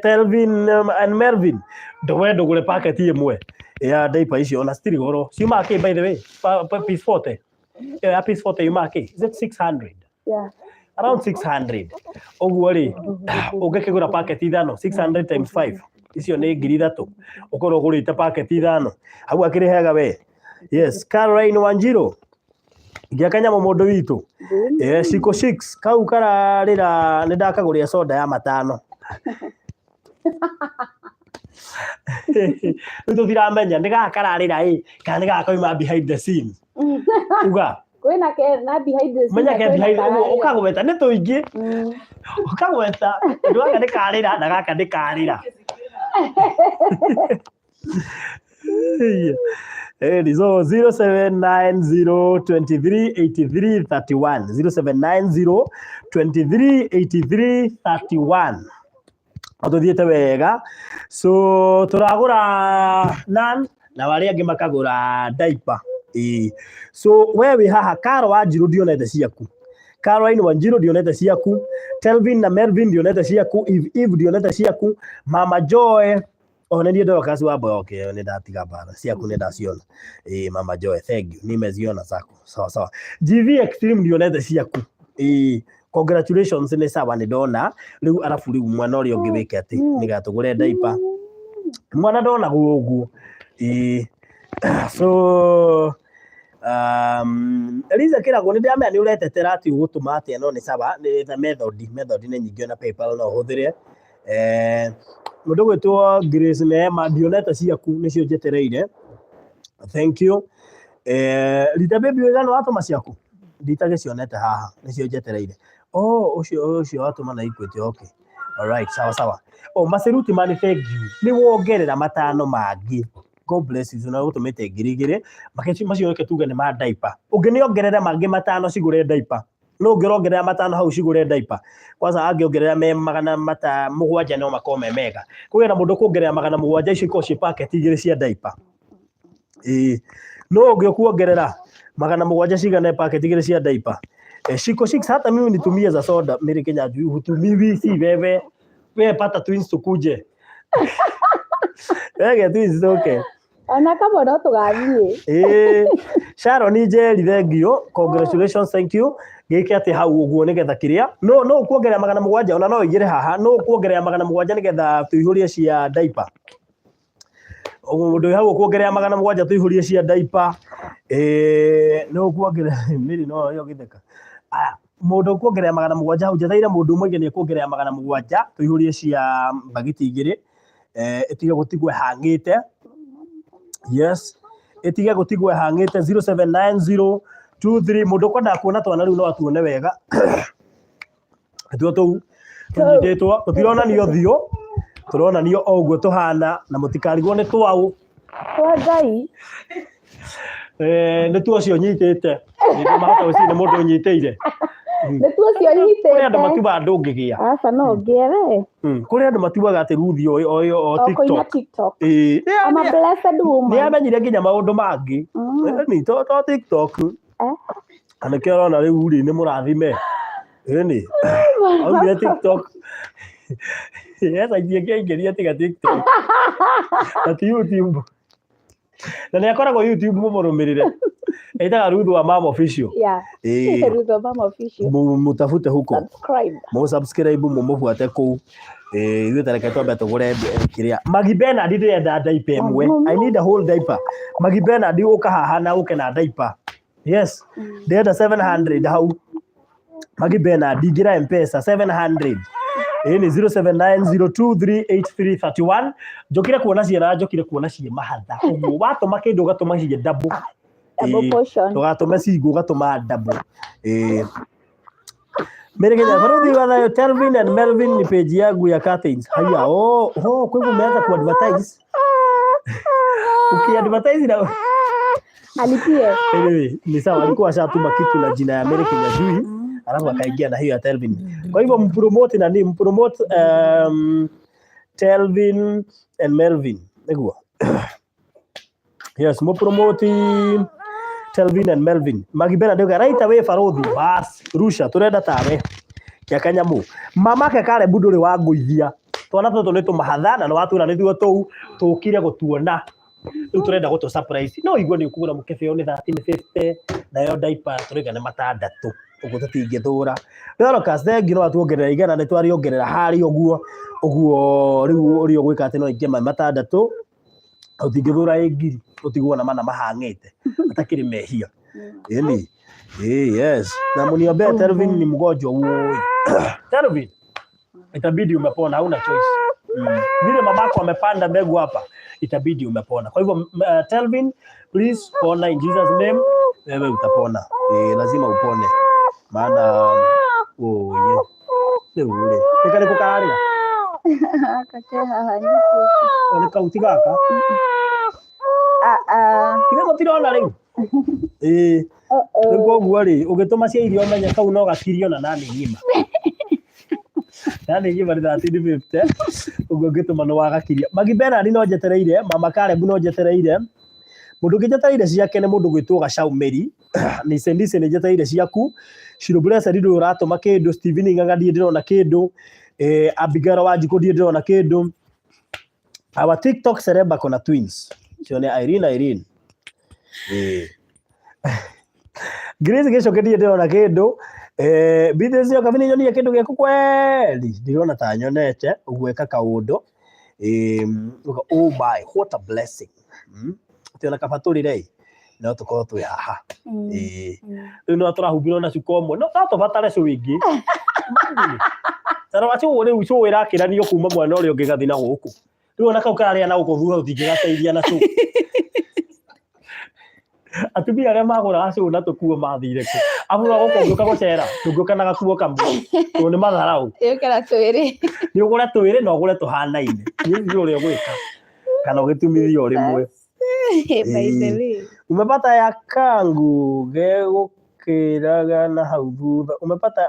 Telvin and Melvin ndo gure packet imwe ya diaper icio ona stiri goro ciuma ke by the way piece 40 ya piece 40 yuma ke is it 600 around 600 oguo ri ungikigura packet ithano 600 times 5 icio ni 3000 ukorwo gurite packet ithano hau akiriheaga we yes Caroline Wanjiro ngiakanya mundu witu Siko 6 kau kararira ni ndakaguria soda ya matano Itu tiramenya ni gakararira kana ni gakoima behind the scenes uga kwina ke na behind the scenes menya ke behind ukagweta ni tuingi ukagweta ndwaka ni karira na gaka ni karira so 0790238331 0790238331 atuthiete wega so turagura nan na wari angi makagura diaper so wewe haha Karo Wanjiru ndionete ciaku Caroline Wanjiru ndionete ciaku Telvin na Melvin ndionete ciaku Eve ndionete ciaku Mama Joy ona ndiye ndo kazi wa boke ni ndatiga bara ciaku ni ndaciona Mama Joy thank you nimeziona zako sawa GV Extreme ndionete ciaku congratulations nĩ sawa nĩ ndona rĩu arabu rĩu mwana ũrĩa ũngĩ wĩke atĩ nĩgatũgũre diaper mwana ndonagwo ũguo so Eliza kĩragwo nĩ ndĩramenya nĩ ũretetera atĩ ũgũtũma atĩ no nĩ sawa nĩ method nĩ nyingĩ na PayPal no ũhũthĩre mũndũ gwĩtwo Grace Neema ndionete ciaku nĩcio njetereire thank you Rita baby wĩgana watũma ciaku nditage cionete haha nĩcio njetereire ũcio watũma na Equity okay alright sawa Maseruti mani thank you nĩ wongerera matano mangĩ God bless you na gũtũmĩte 2,000 macio reke tuge nĩ ma diaper ũngĩniongerera mangĩ matano cigũre diaper no ũngĩrongerera matano hau cigũre diaper kwanza angĩongerera me 700 no makome mega kũgĩa na mũndũ kuongerera 700 icio ikorwo ci packet 2 cia diaper no ũngĩkuongerera 700 cigana packet 2 cia diaper shiko 6 hata mimi nitumie za soda mimi Kenya juu hutumii si wewe pata twins tukuje twins okay ana kama ndo tugathiĩ Sharon Njeri thank you congratulations thank you gĩke atĩ hau ũguo nĩgetha kĩrĩa no kuongerera 700 ona no igĩre haha no kuongerera 700 nĩgetha tũihũrie cia diaper mũndũ hau kuongerera 700 tũihũrie cia diaper no kuongerera miri no yo gĩtheka mũndũ kuongerera 700 hau jeteire mũndũ ũmwe nĩ kuongerera 700 tũihũrie cia bagiti 2 ĩtige gũtigwe hangĩte yes ĩtige gũtigwe hangĩte 079023 mũndũ kwenda kuona twana rĩu no atuone wega tuo tũu tũnyitĩtwo tũtironanio thiũ tũronanio o ũguo tũhana na mũtikarigwo nĩ twaũ kwa Ngai nĩ tuo cio nyitĩte nĩ mahota gũcina mũndũ ũnyitĩire nĩ tuo cio nyitĩte kũrĩ andũ matuba ndũngĩgĩa aca no ngĩere kũrĩ andũ matubaga atĩ ruthi o TikTok I'm a blessed woman nĩ amenyire nginya maũndũ mangĩ nĩ to TikTok anake arona rĩu rĩ nĩ mũrathime nĩ aumire TikTok yesa ingĩingĩria tiga TikTok ati YouTube na nĩ akoragwo YouTube mũmũrũmĩrĩre etaga Ruth wa Mama Official Ruth wa Mama Official mutafute huko subscribe mumufuate kuu ithuĩ tareke twambe tũgũre kĩrĩa Magi Bernard ndĩrenda diaper ĩmwe I need a whole diaper Magi Bernard ũka haha na ũke na diaper yes ndĩrenda 700 hau Magi Bernard ingĩra M-Pesa 700 ni 0790238331 njokire kuona ciana njokire kuona cie mahatha ũguo watũma kĩndũ ũgatũma cie double portion ũgatũma cingu ũgatũma double Mary Kenya baruthi wa Telvin and Melvin ni page yangu ya curtains haya kwa hivyo umeanza ku advertise advertise na alipie ni sawa alikuwa ashatuma kitu na jina ya Mary Kenya juu alafu akaingia na hiyo ya Telvin kwa hivyo mpromote Telvin and Melvin niguo yes mpromote Telvin and Melvin Magi Bernard ndio right away farodhi bas rusha turenda tawe kya kanyamu mamake kare buduri wa nguithia twana tũtũ nĩ tũmahathana na watũra nĩ tũu tũkire gũtuona rĩu turenda gũtũ surprise no igua nĩ ũkũgũra mũkebe ũyũ nĩ 1350 na yo diaper tũrĩga nĩ matandatũ ũguo tũtingĩthũra rĩo cast thengio no atuongerera igana nĩ twariongerera harĩ ũguo rĩu ũrĩa gwĩka atĩ no ingĩ matandatũ ũtingĩthũra ngiri ũtigwo na mana mahang'ĩte atakĩrĩ mehia yes na mniombea Telvin ni mgonjwa huo Telvin itabidi umepona hauna choice vile mamako amepanda mbegu hapa itabidi umepona kwa hivyo Telvin please pona in Jesus name wewe utapona lazima upone maana ule nikali kukaria akacheha hanyipo ole kautigaka tiga mutirona rĩu nĩguo guo rĩ ũgĩtũma cia irio menye kau no gakirio na nani ngima nani ngima nĩ 1350 ũguo ngĩtũma no wagakiria Magi Bernard no njetereire Mama Caleb no njetereire mũndũ ngĩnjetereire ciake nĩ mũndũ gwĩtwo Gacau Meri nĩ sendice nĩ njetereire ciaku Shiro Blessed ndio ũratũma kĩndũ Steven Ng'ang'a ndĩrona kĩndũ Abigail Wanjiku ndĩrona kĩndũ our TikTok celeb kona twins Sione Irene Grace gesho kedi ndĩrona kĩndũ Bidhi cio kabini nyonie kindu giaku kweli ndirona ta nyonete ugweka kaundu oh my what a blessing tiona kaba turire no tukorwo twi haha riu no turahumbirwo na cuka umwe no tubatare cu wingi tara wacu riu cu irakiranio kuma mwana uria ungi gathi na guku riu ona kau karia na guku thutha utingigateithia na cu atumia aria maguraga cu na tukuo mathire ku abura guku ngiuka gucera ndungiuka na gakuo kamwe tu ni matharau Kana twiri ni ugure twiri na ugure tuhanaine ni uria gwika kana ugitumithia urimwe by the way. Umepata ya kangu gegukiraga na hau thutha umepata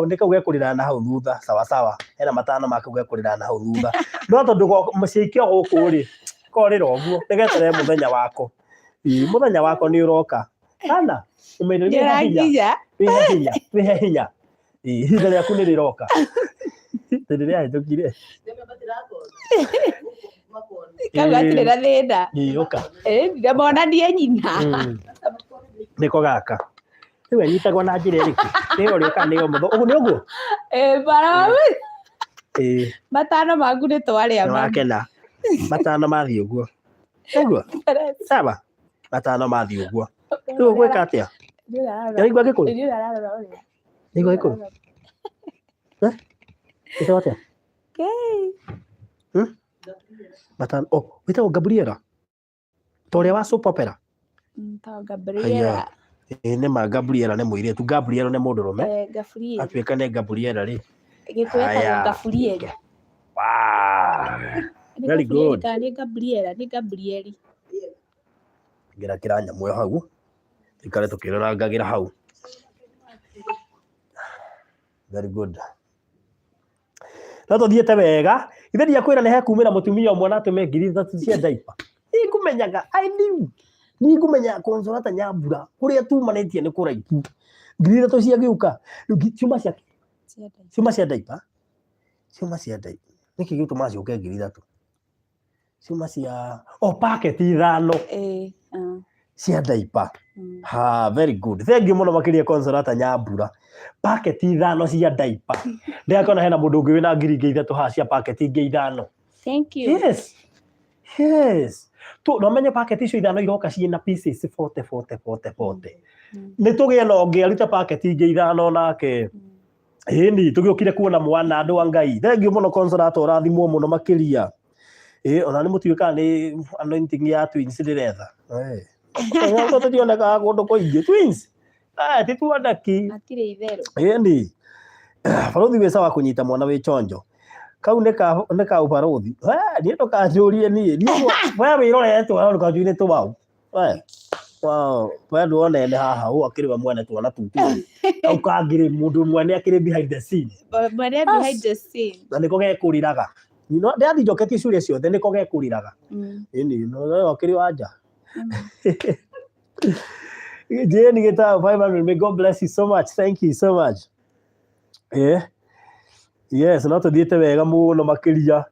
ndika ugekurira na hau thutha sawa sawa hena matano make ugekurira na hau thutha no tondu muciikio guku ri korira uguo nigetere muthenya wako muthenya wako ni uroka kana umereria hinya hinya hinda riaku ni riroka tendere ahitukire Kaga atirira thina yoka ndamonanie nyina niko gaka riu anyitagwo na njira iriku ni urio kana ni umutho ugu ni uguo barawe matano maku ni twaria wakena matano mathi uguo uguo sawa matano mathi uguo riu gwika atia ndigwa gikuyu ndigwa gikuyu ito atia matano witagwo Gabriela toria wa soap opera Gabriela nĩ ma Gabriela nĩ mũirĩtu Gabriela nĩ mũndũrũme Gabriela atuĩka nĩ Gabriela rĩ gĩkwetagwo Gabriela very good nĩ Gabriela nĩ Gabrieli ngira kĩranyamũ hau ikare tũkĩrorangagĩra hau very good no tũthiĩte wega ithe ndiakwĩra nĩ hekumĩra mũtumia ũmwe na atũme 3,000 cia diaper nĩngũmenyaga I knew nĩngũmenya Consolata Nyambura kũrĩa tumanĩtie nĩ kũraihu 3,000 cia gĩũka rĩu ciuma cia diaper nĩkĩ gĩtũma ciũke 3,000 ciuma cia packet 5 cia diaper very good thank you mũno makĩria Consolata Nyambura packet 5 cia diaper ndĩrakona hena mũndũ ũngĩ wĩna 3,000 haha cia packet ingĩ 5 thank you yes tu no menye packet icio 5 iroka ciĩna pieces 40 nĩ tũgĩe na ũngĩ arute packet ingĩ 5 nake ni tũgĩũkire kuona mwana andũ a Ngai thank you mũno Consolata ũrathimwo mũno makĩria ona nĩ mũtuĩkaga nĩ anointing ya twins ndĩretha Ng'ombe tũtionekaga kũndũ kũingĩ twins tituoneki atirĩ itherũ ni barothi wĩ sawa kũnyita mwana wĩ chonjo kau nĩ ka ubarothi niĩ ndũkanjũrie niĩ we wĩroretwo ndũkanjũrie nĩ tũbau we ndũonene haha ũ akĩrĩwe mwene twana tũtũ kau kangĩrĩ mũndũ mwene akĩrĩ behind the scene na nĩko gekũriraga ndathi njoketie ciũria ciothe nĩko gekũriraga ĩni no akĩrĩ wanja Jane Gita 500 may God bless you so much thank you so much yes no tũthiĩte wega mũno makĩria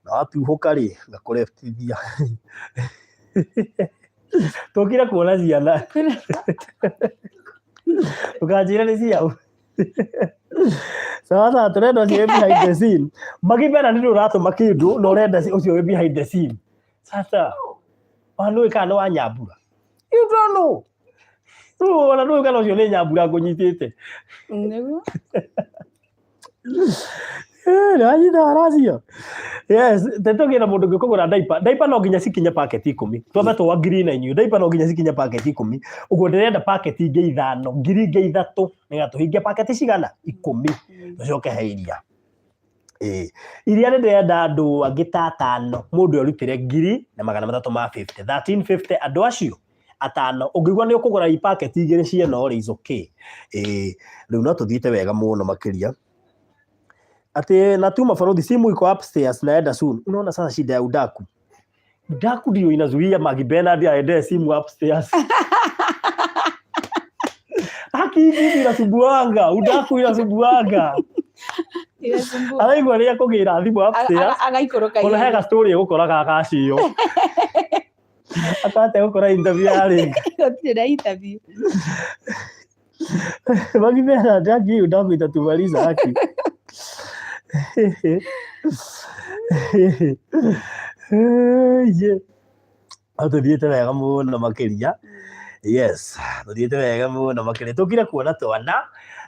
na watuhũka rĩ ngakũrebithia tũkire kuona ciana ũkanjĩra nĩ ciao sawa tũrenda ũcio behind the scene magĩbera nĩ ũratũma kĩndũ na ũrenda ũcio behind the scene sasa nĩũĩ kana nĩ wa Nyambura you don't know ona nĩũĩ kana ũcio nĩ Nyambura ngũnyitĩte nĩguo nĩwanyita aracio yes tũtũgĩra mũndũ ũngĩ kũgũra diaper no nginya cikinye packet 10 twambe tũagiri na inyuĩ diaper no nginya cikinye packet 10 ũguo ndĩrenda packet ingĩ 5 ngiri ingĩ 3 nĩgetha tũhingie packet cigana 10 tũcoke he iria iria nĩ ndĩrenda andũ angĩ ta 5 mũndũ arutĩre 1,350 1350 andũ acio 5 ũngĩigua nĩ ũkũgũra i packet igĩrĩ cieno is okay rĩu no tũthiĩte wega mũno makĩria ati natuma barothi simu iko upstairs naenda soon unaona sasa shida ya udaku ndio inazuia Magi Bernard aende simu upstairs hivi inasumbuanga udaku inasumbuanga araigua rĩa kũgĩra thimũ upstairs agaikũrũka ona hega story ũgũkoraga agacio akate gũkora interview yarĩ gũtirĩ na interview Magimera ndagi undakwita tumaliza haki. Ye. Atuthiĩte wega mũno makĩria. Yes, tuthiĩte wega mũno makĩria. Tũkire kuona twana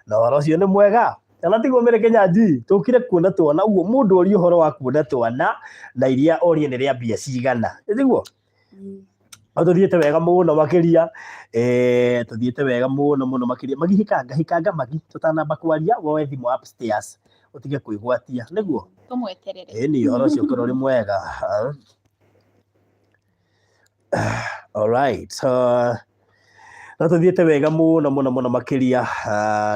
na ũhoro ũcio nĩ mwega. Kana tiguo Mary Kenyanji, tũkire kuona twana, ũguo mũndũ ũrĩa ũhoro wa kuona twana na iria orie nĩ rĩa mbia cigana. Nĩguo? Tuthiĩte wega mũno makĩria. Tuthiĩte wega mũno makĩria. Magi hikanga magi tũtanamba kwaria woe thimũ upstairs. Utige kwĩgwatia. Nĩguo? Tũmweterere. Ĩni ũhoro ũcio ũkorwo ũrĩ mwega. All right. No tuthiĩte wega mũno makĩria.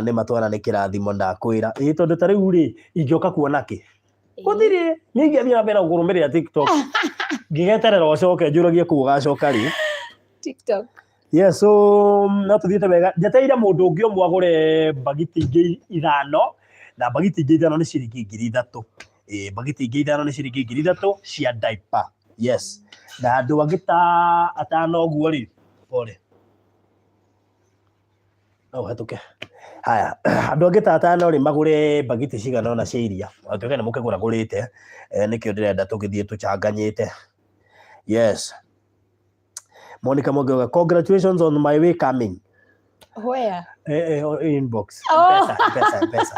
Nĩ matwana nĩ kĩrathimo ndakwĩra. Tondũ ta rĩu rĩ ingĩoka kuona kĩ? Gũtirĩ. Niĩ ingĩathiĩ na mbere na kũrũmĩrĩra TikTok. Ngĩgeterera ũcoke njũragie kũu ũgacoka rĩ. TikTok. Yes, so no tuthiĩte wega. Njeteire mũndũ ũngĩ ũmwe agũre bagiti ingĩ 5 na bagiti ingĩ 5 nĩ ciringi 3,000. Bagiti ingĩ 5 nĩ ciringi 3,000 cia diaper. Yes. Na andũ angĩ ta 5 ũguo rĩ. Pole. No hatuke. Haya, andũ angĩ ta 5 rĩ magũre bagiti cigana ona cia iria. Atuĩke nĩ mũkĩgũra gũrĩte. Nĩkĩo ndĩrenda tũgĩthiĩ tũchanganyĩte. Yes. Monica Mogega, congratulations on my way coming. Where? Inbox. Oh. M-Pesa.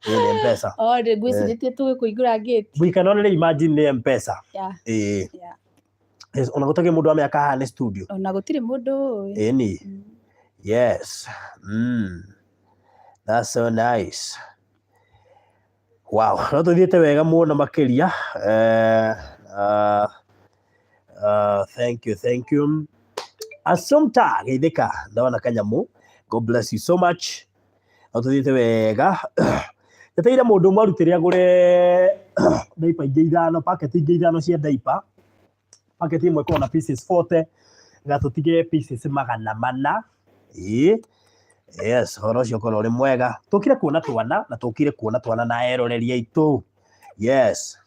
M-Pesa. Oh, ngwĩcirĩtie tũgĩkũingũra gate. We can only imagine nĩ M-Pesa. Yeah. Yeah. Yes, ona gũtarĩ mũndũ wa mĩaka haha nĩ studio. Ona gũtirĩ mũndũ. Ĩni. Yes. That's so nice. Wow. No tuthiĩte wega mũno makĩria. Thank you. Assumpta geithĩka ndona kanyamu. God bless you so much. No tuthiĩte wega. Njeteire mũndũ ũmwe arutĩre agũre diaper ingĩ 5, packet ingĩ 5 cia diaper. Packet imwe ĩkorwo na pieces 40, gatũtige pieces 400. Yes, ũhoro ũcio ũkorwo ũrĩ mwega. Tũkire kuona twana na tũkire kuona twana na eroreri aitũ. Yes.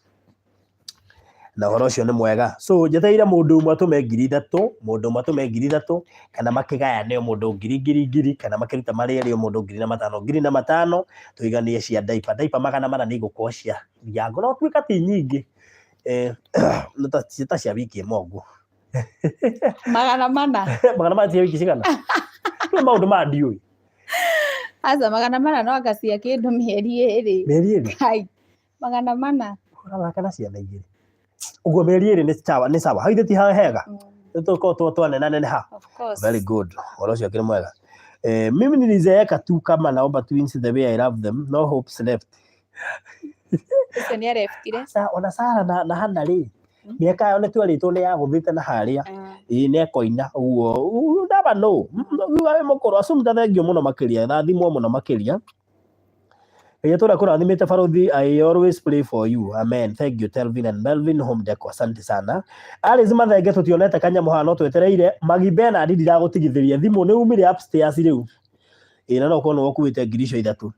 Na ũhoro ũcio nĩ mwega. So njeteire mũndũ ũmwe atũme 3,000, mũndũ ũmwe atũme 3,000 kana makĩgayane mũndũ 2,000 kana makĩruta marĩ erĩ mũndũ 2,500 tũiganie cia diaper. Diaper 400 nĩ igũkorwo cia Riango. No tuĩka ti nyingĩ. Ta cia wiki ĩmwe ũguo. 400. 400 cia wiki cigana? Nĩ maũndũ ma ndiũĩ. Aca 400 no anga cia kĩndũ mĩeri 2. Mĩeri 2? Kai. 400. Ũrathaka na ciana igĩrĩ. Ũguo mĩeri 2 nĩ sawa. Hau ti hega. Tũkorwo twanena. Of course. Very good. Ũhoro ũcio akĩrĩ mwega. Mimi nilizeeka tu kama naomba twins the way I love them. No hopes left. Ũcio nĩ areftire. Ona Sara na Hannah rĩ. Mĩaka yao nĩ twarĩtwo nĩ yagũthĩte na harĩa. Nĩ ekoina. Ũguo ndaba no. Wĩ mũkũrũ Assumpta thengio mũno makĩria. Thimwo mũno makĩria. Tũrĩa kũrathimĩte Barothi, I always pray for you. Amen. Thank you Telvin and Melvin Home Decor. Asante sana. Alice Mathenge tũtionete kanyamũ haha no twetereire. Magi Bernard ndiragũtigithĩria thimũ nĩ umire upstairs rĩu. Na no ũkorwo nĩ wakuĩte ngiri icio 3.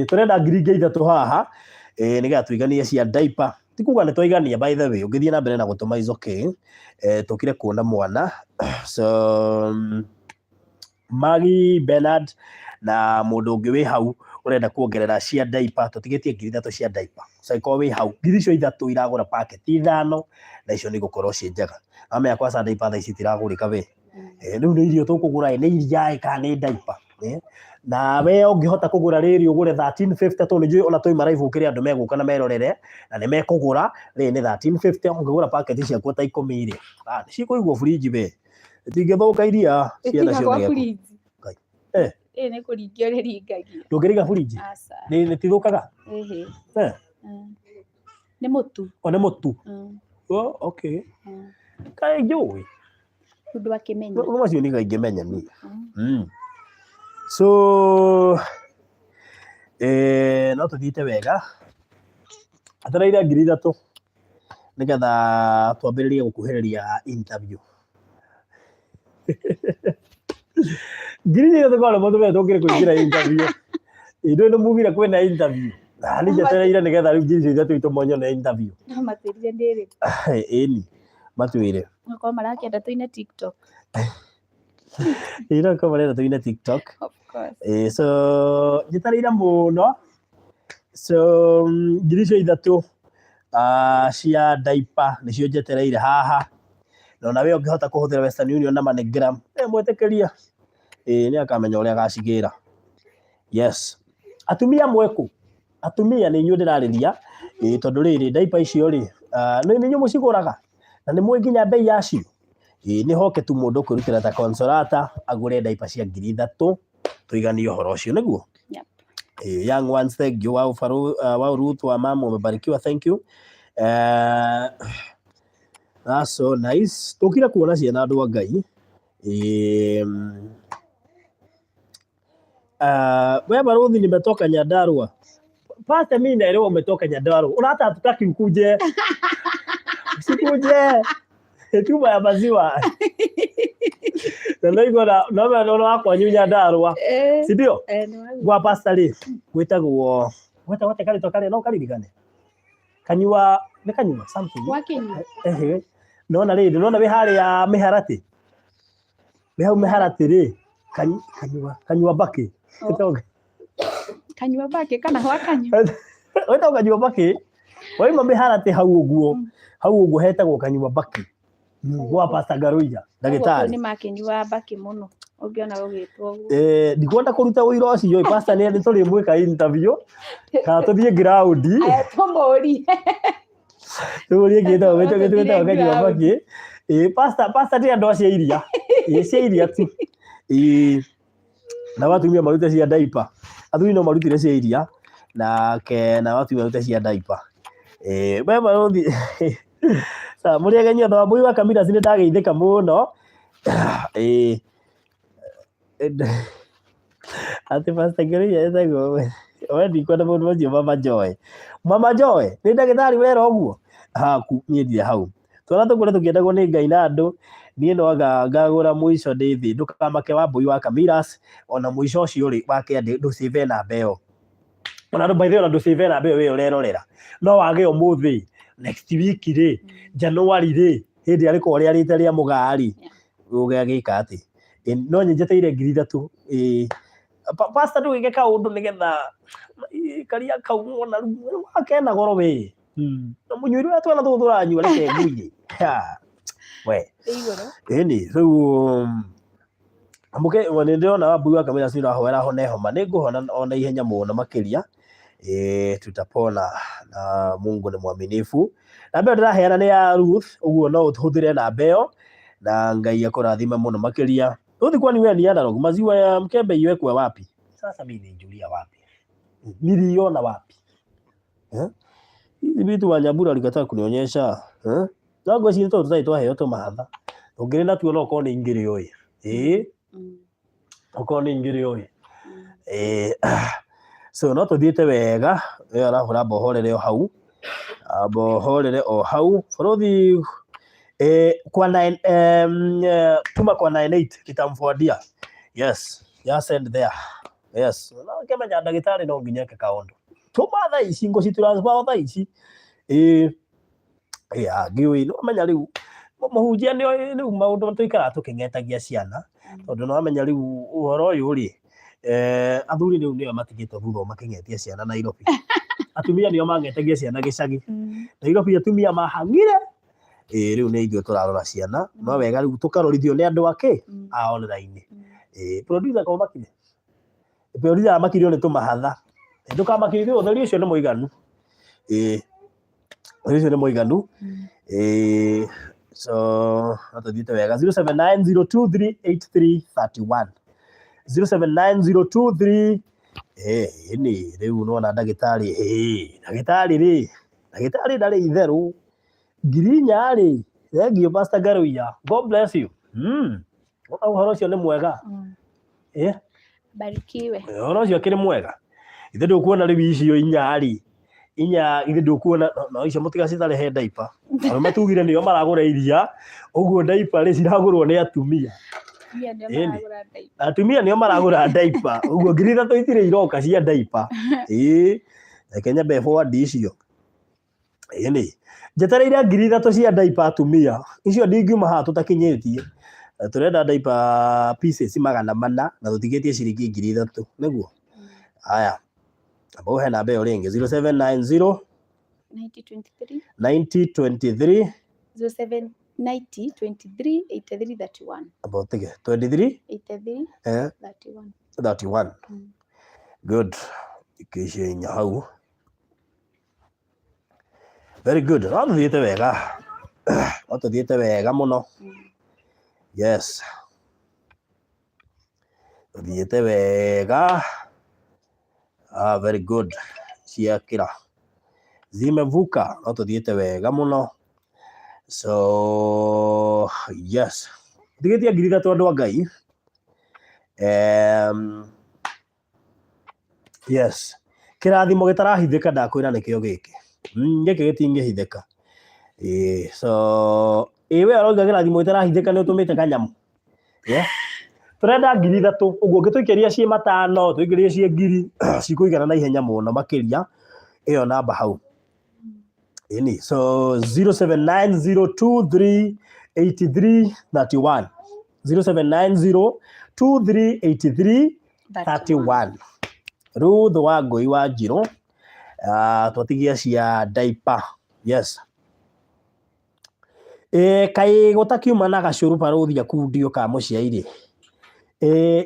Tũrenda ngiri ingĩ 3 haha. Nĩgetha tũiganie cia diaper. Ti kuga nĩ twaigania by the way. Ũngĩthiĩ na mbere na gũtũma is okay. Tũkire kuona mwana. So Magi Bernard na mũndũ ũngĩ wĩ hau urenda kuongerera cia diaper tũtigĩtie ngiri 3 cia diaper. Saiko wĩ hau ngiri icio 3 iragũra packet 5 na icio nĩ gũkorwo ci njega. Ame yakwa cia diaper thaa ici tiragũrĩka we. Rĩu nĩ irio tũkũgũra nĩ iria kana nĩ diaper. Na we ũngĩhota kũgũra rĩrĩ ũgũre 1350 tondũ nĩ ona toima live ũkĩrĩ andũ megũka na merorere na nĩ mekũgũra rĩrĩ nĩ 1350 ũngĩgũra packet ciaku ta 10 rĩ. Nĩ cikũigwo fridge we. Tingĩthũka iria ciana cio nĩ. Nĩ kũringio rĩringagia. Ndũngĩriga fridge? Aca. Nĩ tithũkaga? Nĩ mũtu. Nĩ mũtu. Okay. Kaĩ njũĩ. Mũndũ akĩmenya. Ũguo macio nĩ ingĩmenya niĩ. So no tũthiĩte wega. Atereire ngiri 3 nĩgetha twambĩrĩrie gũkuhĩrĩria interview. Ngiri icio tũkorwo mũtũme tũkĩre kũingĩra interview. Indo nĩ mugire kwĩna interview. Nĩ njetereire nĩgetha rĩu ngiri icio 3 tũmonyo na interview. No matĩrire ndĩrĩ. Ĩni matwĩre. Makorwo marakĩenda tũine TikTok. ira komarera tuine TikTok Of course. so njitarĩire mũno so ngiri icio ithatũ cia diaper nĩcio njetereire haha no nawe ũngĩhota kũhũthĩra Western Union na MoneyGram mwĩtĩkĩria nĩ akamenya ũrĩa agacigĩra. Yes, atumia mwekũ, atumia nĩ inyuĩ ndĩrarĩria tondũ rĩrĩ diaper icio rĩ nĩ inyuĩ mũcigũraga na nĩ mũĩ nginya bei yacio. Nĩ hoke tu mũndũ kwĩrutĩra ta Consolata agũre diaper cia ngiri 3 tuiganie ũhoro ũcio nĩguo. Yep. Young ones, thank you. Wow, Ruth wa mama umebarikiwa, thank you. That's so nice. Tukira kuona ciana andũ a Ngai. Wewe Baruthi nimetoka Nyandarua. Pastor mimi naelewa umetoka Nyandarua. Unataka hatutaki ukuje. Usikuje. Tuba ya maziwa. Ndio naona wako Nyandarua. Si ndio? Gwa pastor rĩ gwĩtagwo wete kali tokale no kali digane. Kanyua nĩ kanyua something. Wakinyua. Nona rĩndĩ nona wĩ harĩa mĩharatĩ. Wĩ hau mĩharatĩ rĩ kanyua baki. Kanyua baki kana hwa kanyua. Weta kanyua baki. Waima mĩharatĩ hau ũguo hetagwo kanyua baki. Gwa Pastor Garuija ndagĩtarĩ. Nĩ makinyua baki mũno. Ũngĩona ũgĩtwo ũguo. Ndikwenda kũruta ũira ũcio pastor nĩ tũrĩ mwĩka interview. Kana tũthiĩ ground. Aya tũmũri. Tũmũri ngĩtwa wetagwo kanyua baki. Pastor ndĩ andũ acio iria. Cia iria tu. Na watumia marute cia diaper. Athuri no marutire cia iria na watumia marute cia diaper. Wewe Baruthi. Sa muri agenya twa mbui wa Kamira sine ndageithĩka mũno. Ati Pastor Garuija etagwo we ndikwenda mũndũ ũcio Mama Joy nĩ ndagĩtarĩ wera ũguo niĩ ndirĩ hau twara tũkũre tũkĩendagwo nĩ Ngai na andũ niĩ no ngagũra mũico ndĩ thĩ ndũkamake wa mbui wa Kamiras ona mũico ũcio rĩ wake ndũcĩve namba ĩyo ona by the way ndũcĩve namba ĩyo we ũrerorera no wage ũmũthĩ next week rĩ January rĩ hĩndĩ arĩko ũrĩa rĩte rĩa mũgari ũgĩagĩka atĩ no nyenjeteire ngiri 3 pastor ndũgĩke kaũndũ nĩgetha karia kaumona akena goro we na mũnyuĩri wa twana tũranyua reke ngui we ĩni rĩu amuke wone ndĩrona wambui wa Kamira cira hoera hone homa nĩngũhona ona ihenya mũno makĩria tutapona na Mungu nĩ mwaminifu. Namba ndĩraheana nĩ ya Ruth ũguo no ũhũthĩre namba ĩyo na Ngai akũrathime mũno makĩria. Ruth kwani wewe ni analog maziwa ya mkebe iwekwe wapi? Sasa mimi nijulia wapi? Niliona wapi? Hizi vitu wa Nyambura alikataa kunionyesha. Nago si nto tutaitwa heyo to mahatha. Ongere na tuona uko ni ingiri yoye. Uko ni ingiri yoye. So no tuthiete wega we arahura bohorere o hau. Bohorere o hau. Baruthi kwa 9 tuma kwa 98 kitamfuadia. Yes, ya send there. Yes, no kemenya ndagĩtarĩ no nginya eke kaũndũ. Tuma thaa ici ngoci transfer thaa ici. Ngiũĩ no menya rĩu mũhunjia nĩ maũndũ tũikara tũkĩng'etagia ciana tondũ no amenya rĩu ũhoro ũyũ rĩ athuri rĩu nĩo matigĩtwo thutha makĩng'etia ciana Nairobi. Atumia nĩo mang'etagia ciana gĩcagi. Nairobi atumia mahangire rĩu nĩ ithuĩ tũrarora ciana no wega rĩu tũkarorithio nĩ andũ akĩ a online. Producer kwa makire. Producer amakirio nĩ tũmahatha. Ndũkamakĩrio ũtheri ũcio nĩ mũiganu. Ũcio nĩ mũiganu. So natũthiĩte wega 0790238331 079023 nĩ rĩu nona ndagĩtarĩ ndagĩtarĩ ndarĩ itherũ ngirinya rĩ thank you Pastor Garuija, God bless you. Ũhoro ũcio nĩ mwega. Barikiwe. Ũhoro ũcio kĩrĩ mwega. Ithe ndũkuona rĩu icio inya ithe ndũkuona no icio mũtigacitarĩhe diaper. Arĩa matugire nĩo maragũra iria ũguo diaper rĩ ciragũrwo nĩ atumia. Atumia nĩo maragũra diaper ũguo ngiri 3 itirĩ iroka cia diaper. Kenya be forward icio. Njetereire ngiri 3 cia diaper atumia icio ndingiuma haha tũtakinyĩtie turenda diaper pieces 400 na tutigetie ciringi 3000 niguo. Haya, abo he namba yo ringi 0790 9023 0790 23 83 31 abo tige 23 83 31. Good. Ikishe nya hau. Very good. No thiete wega. No thiete wega muno. Yes. Thiete wega. Very good. Ciakira. Zimevuka. No thiete wega muno. So, yes. Thigetia ngiri 3 andu a Ngai. Yes. Kirathimo gitarahithika ndakwira nikio giki. Giki gitingihithika. So we aroiga kirathimo gitarahithika ni utumite kanyamu. Yeah. Turenda ngiri 3 uguo ngituikeria cie 5 tuigerie cie ngiri cikuigana na ihenya muno makiria iyo namba hau. Ini so 0790238331 0790238331 Ruth Wangui wa Njiro. Twatigia cia diaper. Yes. Kai gutakiuma na gacuru paruthia kundio ka muciairi.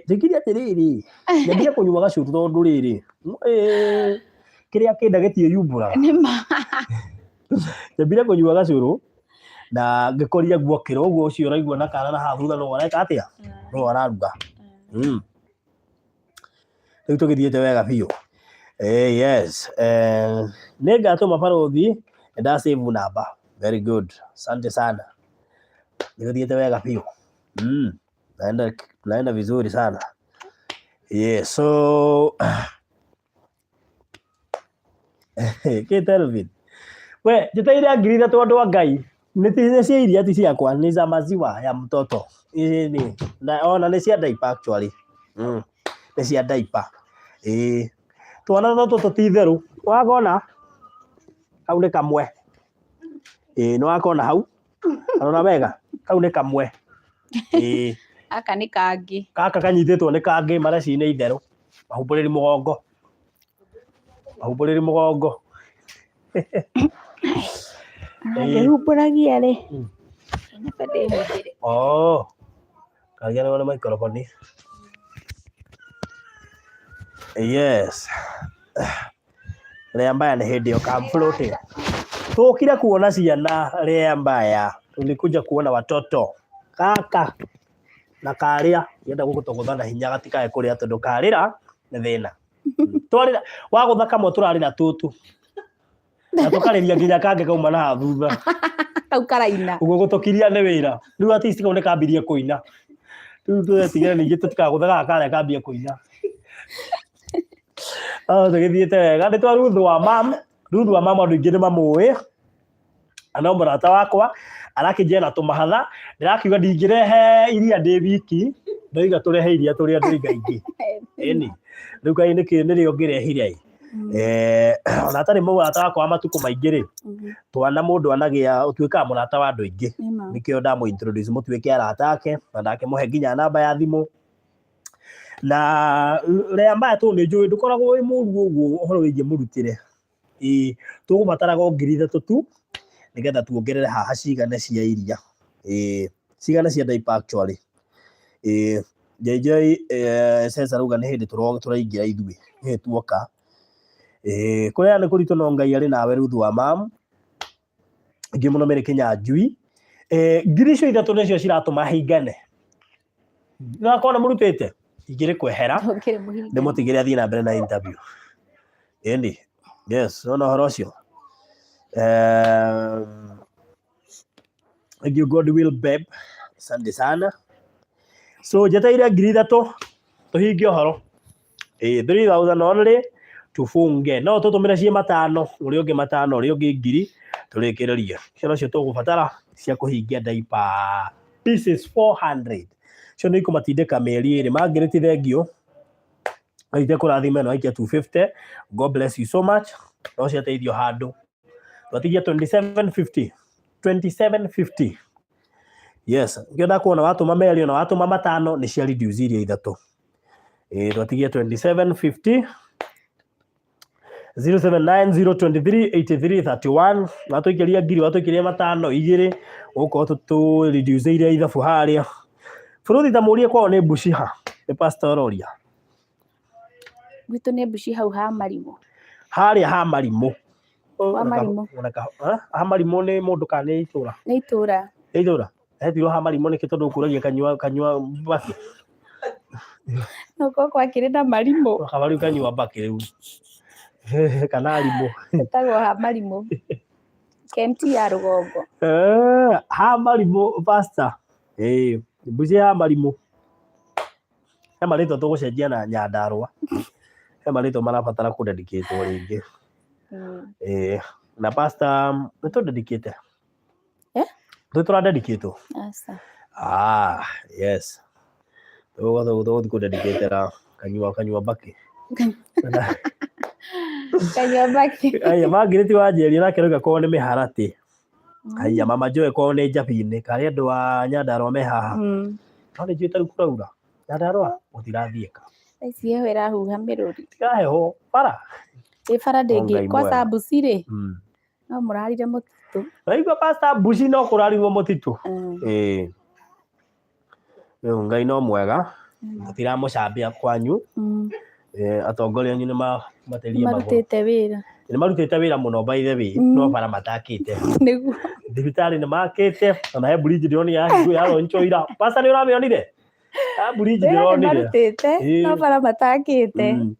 Ndikiria atiriri. Nyambia kunyua gacuru tondu riri. Kiria kinda gitie yumbura. Nima. Nyambia kunyua gacuru na ngikoria guokira uguo ucio uraigua na kana na hathutha no areka atia. No araruga. Riu tugithiete wega biu. Yes. Nengatuma paruthi nda save namba. Very good. Asante sana. Tugithiete wega biu. Naenda vizuri sana. Yeah, so Ketelvin. We, jitaira ngiri 3 andu a Ngai. Nĩ cia iria ti ciakwa, ni za maziwa ya mtoto. Ni na ona ni cia diaper actually. Ni cia diaper. Twana no toto ti theru. Wagona hau ni kamwe. No wakona hau. Arona wega. Hau ni kamwe. Aka ni kangi. Kaka kanyititwo ni kangi maraci ni itheru. Mahumburiri mugongo. Mahumburiri mugongo. Ngehumburagia ri. Oh. Kagia ni wana microphone. Yes. Rea mbaya ni hindi yo kamflote. Tukira kuona ciana rea mbaya. Tulikuja kuona watoto. Kaka na karia yenda gugutogothana hinya gatikae kuria tondu karira ni thina. Twarira wagutha kamwe turarira tutu. Na tukariria nginya kange kauma na thutha. Kau karaina. Uguo gutokiria ni wira. Riu ati kaune kambirie kuina. Riu tutigire ningi tutikaguthaga kare kambia kuina. Tugithiete wega ni twa Ruth wa mam. Ruth wa mam andu ingi ni mamui. Ana murata wakwa arakijia na tumahatha ndirakiuga ndingirehe iria ndi wiki ndoiga turehe iria turi andu ingaingi. Eni riu kai niki nirio ngirehire ona atari murata wakwa matuko maingi ri twana mundu anagia utuika murata wa andu ingi nikio ndamu introduce mutuike arata ake na ndake muhe nginya namba ya thimu na rea mbaya tu ni njui ndukoragwo wi muru uguo uhoro wingi murutire tugubataraga ngiri 3 tu nigetha tuongerere haha cigana cia iria cigana cia diaper actually JJ sasa ruga ni hindi turaingira ithui ni tuoka kuria ni kuritu no Ngai ari nawe Ruth wa mam ngi muno mere Kenya njui ngiri cio 3 nicio ciratuma hingane na kona murutete igire kwehera ni mutigire athii na mbere na interview endi yes no horo cio you God will babe asante sana so jetaire ngiri 3 tuhingie horo 3000 only tufunge no tutumire cie 5 uri ungi 5 uri ungi ngiri turikireria cio cio tugubatara cia kuhingia diaper pieces 400 cio ni kumatindika meri iri mangiriti thengio aite kurathime no aikia 250 God bless you so much no cia teithio handu twatigia 2750 Yes, ngĩenda kuona watũma merĩ na watũma matano nĩ cia reduce iria ithatũ. Twatigie 2750 0790238331 watũikĩria ngiri watũikĩria matano igĩrĩ ũkorwo tũ reduce iria ithabu harĩa. Bũrũri ta mũrie kwao nĩ Buciha nĩ Pastor Roria. Gwitũ nĩ Buciha hau ha Marimũ. Harĩa ha Marimũ. Wa Marimũ. Ha Marimũ nĩ mũndũ kana nĩ itũra? Nĩ itũra. Nĩ itũra. Hetirwo ha Marimũ nĩkĩ tondũ ũkũragia kanyua baki. No koko akĩrĩ na Marimũ. Kabarĩ kanyua baki rĩu. Kana Arimũ. Ĩtagwo ha Marimũ. Kenti ya Rũgongo. Ha Marimũ Pastor. Buciha ha Marimũ. He marĩtwa tũgũcenjia na Nyandarũa. He marĩtwa marabatara kũ-dedicate-wo rĩngĩ. Na Pastor nĩ tũ-dedicate? Tũra-dedicate-wo? Aca. Yes. Tũgũthiĩ kũ-dedicate-ra kanyua baki. Kanyua baki. Aya Margaret Wanjeri nake rauga korwo nĩ mĩharatĩ. Aya Mama Joy korwo nĩ Njabinĩ karĩ andũ a Nyandarũa me haha. No nĩ njũĩ tarĩu kũraura. Nyandarũa gũtirathiĩka. Ici heho ĩrahuha mĩrũri. Tiga heho bara. Bara ndĩngĩ kwa Buci rĩ. No mũrarire mũtitũ. Raigua Pastor Buci no kũrarirwo mũtitũ. Ngai no mwega. Tũtiramũcambia kwanyu. Atongoria anyu nĩ materia magũrũ. Marutĩte wĩra. Nĩ marutĩte wĩra mũno by the way no bara matakĩte. Nĩguo. Thibitarĩ nĩ makĩte ona he bridge ndĩrona ya Ronchoira. Pastor nĩ ũramĩonire? Bridge ndĩronire. Marutĩte no bara matakĩte.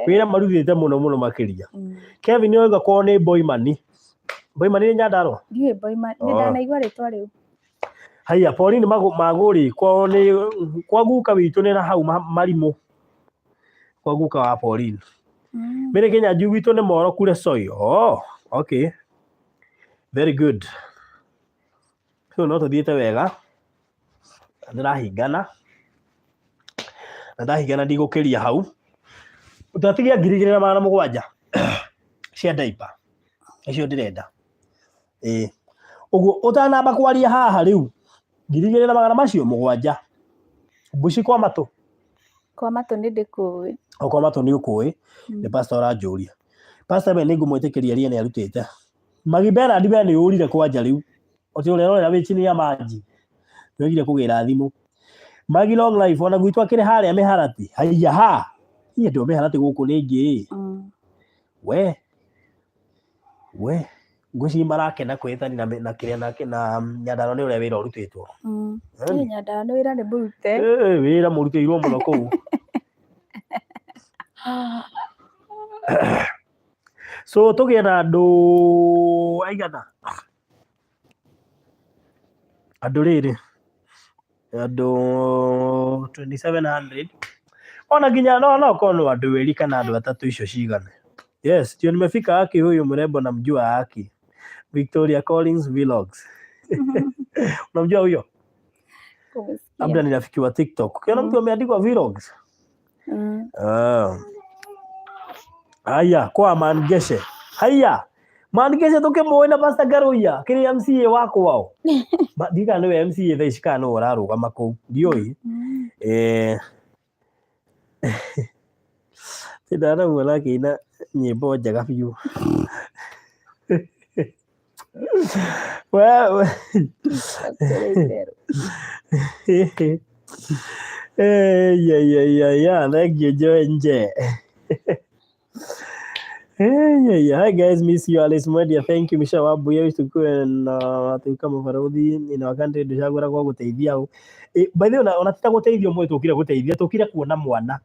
Wĩra marutĩte mũno makĩria. Kevin nĩ oiga korwo nĩ Boimani. Boimani nĩ Nyandarũa? Ndiũĩ Boimani. Nĩ ndanaigua rĩtwa rĩu. Haya Pauline Magũrĩ kwao nĩ kwa guka witũ nĩ na hau Marimũ. Kwa guka wa Pauline. Mĩrĩ Kenya nju witũ nĩ Moro kure Soi. Okay. Very good. So no tũthiĩte wega. Ndĩrahingana. Na ndahingana ndigũkĩria hau. Utatigia 2,700 cia diaper. Icio ndĩrenda. Ũguo ũtanamba kwaria haha rĩu 2,700 macio 7. Buci kwa matũ. Kwa matũ nĩ ndĩkũĩ. Kwa matũ nĩ ũkũĩ. Nĩ Pastor aranjũria. Pastor we nĩ ngũmwĩtĩkĩria ria nĩ arutĩte. Magi Bernard we nĩ ũrire kwanja rĩu. Oti ũrĩa ũrĩa wĩ chini ya maji. Nĩ ũgire kũgĩra thimũ. Magi Long Life ona gwitũ akĩrĩ harĩa mĩharatĩ. Haiya ha. Niĩ ndĩ mĩharatĩ gũkũ nĩngĩ. We ngũci marakena kwĩtani na kĩrĩa na Nyandarũa nĩ ũrĩa wĩra ũrutĩtwo. Nyandarũa nĩ wĩra nĩ mũrute. Wĩra mũrutĩirwo mũno kũu. So tũgĩe na andũ aigana. Andũ rĩrĩ. Andũ 2,700. Ona nginya no kono andũ weri kana andũ atatũ icio cigane. Yes, ndio nimefika haki huyu mrembo namjua haki. Victoria Collins Vlogs. Unamjua huyo? Labda ni rafiki wa TikTok. Ukiona mtu ameandikwa Vlogs. Haya, kwa Mangeshe. Haya. Mangeshe tukĩmũĩ na Pastor Garuya, kĩrĩ MCA wako wao. Ndiga nĩwe MCA thaa ici kana nĩwe ũrarũgama kũu. Ndiũĩ. Ndanamuona akĩina nyĩmbo njega biũ. Well, thank you, Joe. Hi guys, miss you Alice Mwedia. Thank you Misha Wabuya ustukue na tukama farodi ina wakati ndishagora kwa guteithia au. By the way unataka guteithio mwe tukira guteithia tukira kuona mwana.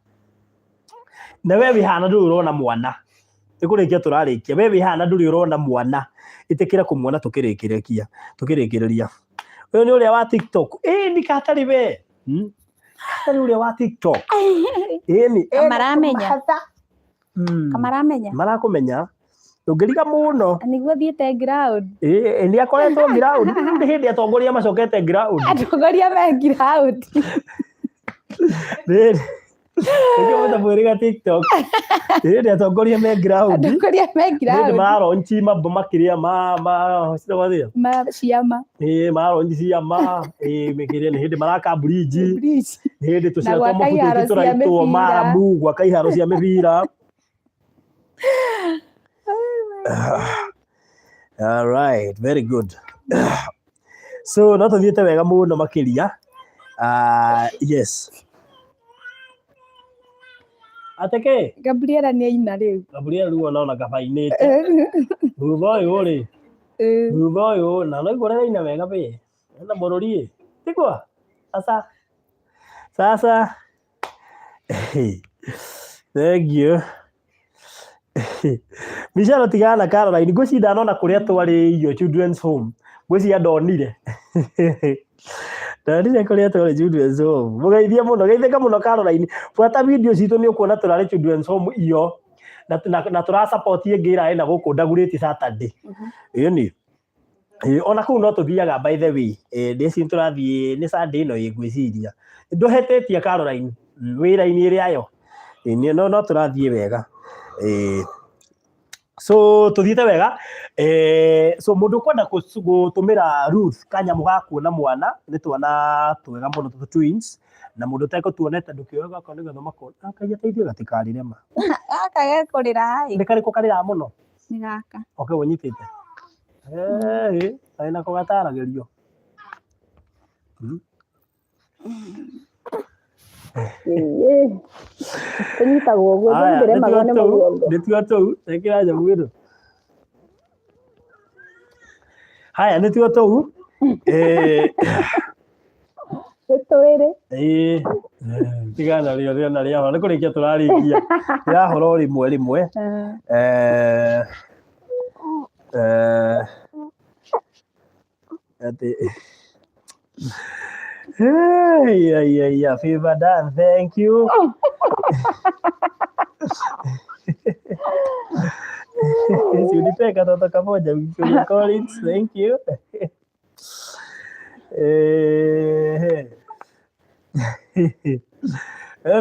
Na wewe bihana nduri urona mwana. Ikurikia turarikia. Wewe bihana nduri urona mwana. Itekira kumwona tukirikirekia. Tukirikireria. Wewe ni ule wa TikTok. Ni katari we. Katari ule wa TikTok. Ni Kamaramenya. Kamaramenya. Marakumenya. Ndungiriga muno. Niguo thiete ground. Ni akoretwo ground. Ndi hindi atongoria macokete ground. Atongoria me ground. Nĩkĩo mũtamwĩrĩga TikTok. Hĩndĩ atongoria me ground. Atongoria me Hĩndĩ ground. maronchi mambo makĩria citawathĩa. Ciama. Maronchi ciama. Mĩkĩria nĩ hĩndĩ maraka bridge. Nĩ hĩndĩ tũcira twa mabuto tũraitwo Maramu gwaka iharo cia mĩbira. All right, very good. So no tuthiĩte wega mũno makĩria. Yes. Ateke. Gabriela nĩ aina rĩu. Gabriela rĩu ona gabainĩte. Thutha ũyũ rĩ. Thutha ũyũ na no igũra aina wega be. Na mũrũri. Tikwa. Sasa. Thank you. Michelle tigana Caroline ngũcinda nona kũrĩa twarĩ your children's home. Ngũcia ndonire. Ndonire kũrĩa twarĩ children's home. Mũgeithie mũno, geithĩka mũno Caroline. Fuata video citũ nĩ ũkuona tũrarĩ children's home iyo. Na tũra support ngĩra ĩna gũkũ Dagoretti Saturday. Ĩni. Ona kũu no tũthiaga by the way. Ndeci tũrathiĩ nĩ Sunday ĩno ngwĩciria. Ndũhetĩtie Caroline wĩra-inĩ ĩrĩa yo. No tũrathiĩ wega. So tuthiĩte wega. So mũndũ kwenda gũtũmĩra Ruth kanyamu ga kuona mwana nĩ twana twega mũno tũ twins na mũndũ tegũtuonete ndũkĩoya gaka nĩ gathoma ko akagia teithio gatikarĩre ma Aka gekũrĩra ĩ. Nĩ karĩkũ karĩra mũno? Nĩ gaka. Okay ũnyitĩte. Arĩ nako gataragĩrio. Kũnyitagwo ũguo ndũmbĩre magone mũgongo. Nĩtua tũu, ekĩra njamu ĩno. Haya nĩtua tũu. Nĩtwĩrĩ. Tigana rĩo rĩona rĩaho nĩ kũrĩkia tũrarĩkia. Rĩahoro rĩmwe. Hey, Favor Dan, thank you. Unipe katoto kamoja Victoria Collins, thank you.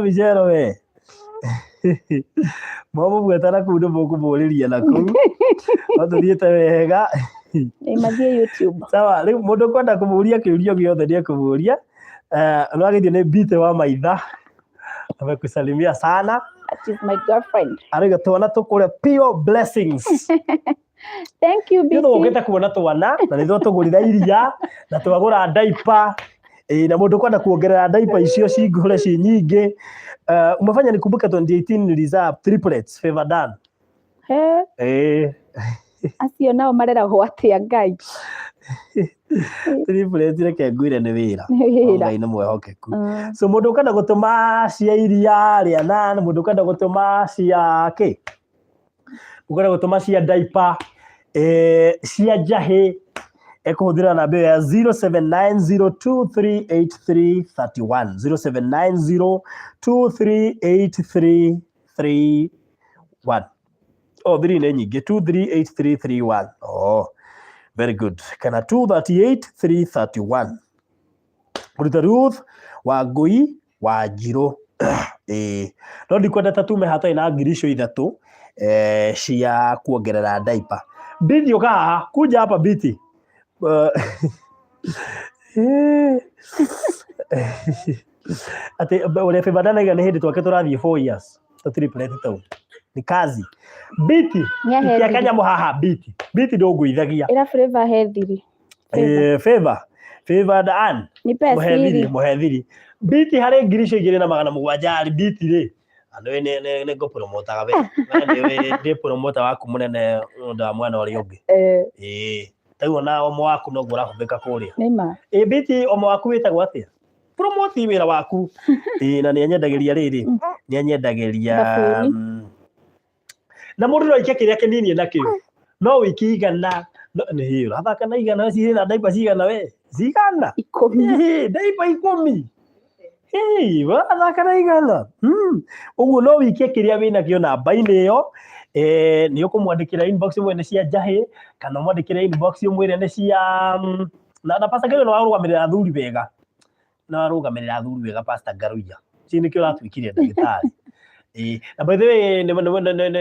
Michelle we. Mama gwetana kuu ndũmũkũmũrĩria na kuu. Watũthiĩte wega. Mathiĩ YouTube. Sawa, rĩu mũndũ kwenda kũmũria kĩũria gĩothe nĩ ekũmũria. No agĩthiĩ nĩ Biti wa Maitha. Amekusalimia sana. That is my girlfriend. Arĩga twana tũkũrĩa pure blessings. Thank you, Biti. Nĩ ũgĩte kuona twana na nĩthuo tũgũrĩra iria na twagũra diaper. Na mũndũ kwenda kuongerera diaper icio cingũre ci nyingĩ. Umefanya nikumbuke 2018 reserve triplets Favor Dan. Acio nao mareragwo atĩa Ngai? Triplets reke ngwire nĩ wĩra. Ngai nĩ mwĩhokeku. So mũndũ kwenda gũtũma cia iria rĩa na mũndũ kwenda gũtũma cia kĩ? Ũkwenda gũtũma cia diaper, cia njahĩ ekũhũthĩra namba ya 0790238331 0790238331. Oh, 3 nĩ nyingĩ 238331. Oh, very good. Kana 238331. Ruta Ruth Wangui Wanjirũ. No ndikwendete tume hatarĩ na ngirisho ithatũ cia kuongerera diaper. Biti ũka haha, kuja hapa Biti. Ati ule Favor Dan nĩ hĩndĩ twake tũrathiĩ 4 years. Triplets tau. Ni kazi. Biti. Ya kanyamu haha Biti. Biti ndũngũithagia. Ĩra Favor hethiri. Favor Dan. Ni pesiri. Muhethiri. Biti harĩ ngirisho 2,700 Biti rĩ. Andũ nĩ ngũpromotaga we. Ndĩ promoter waku mũnene ũndũ wa mwana ũrĩa ũngĩ. Taiwo na omo waku no gũrahũthĩka kũrĩa. Nĩma. Biti omo waku wĩtagwo atĩa? Promote wĩra waku. Na nĩ anyendagĩria rĩrĩ. Nĩ anyendagĩria na mũndũ no ike kĩrĩa kĩnini nakĩo. No wiki igana nĩ hĩro. Athaka na igana cirĩ na diaper cigana we? Cigana? 10. Diaper 10. Athaka na igana. Ũguo no wike kĩrĩa wĩnakĩo namba-inĩ ĩyo. Nĩ ũkũmwandĩkĩra inbox mwene cia njahĩ kana mwandĩkĩre inbox mwĩre nĩ cia na pastor Garuiya no arũgamĩrĩra athuri wega. No arũgamĩrĩra athuri wega pastor Garuiya. chini kio ratwikire ndagitari na by the way ne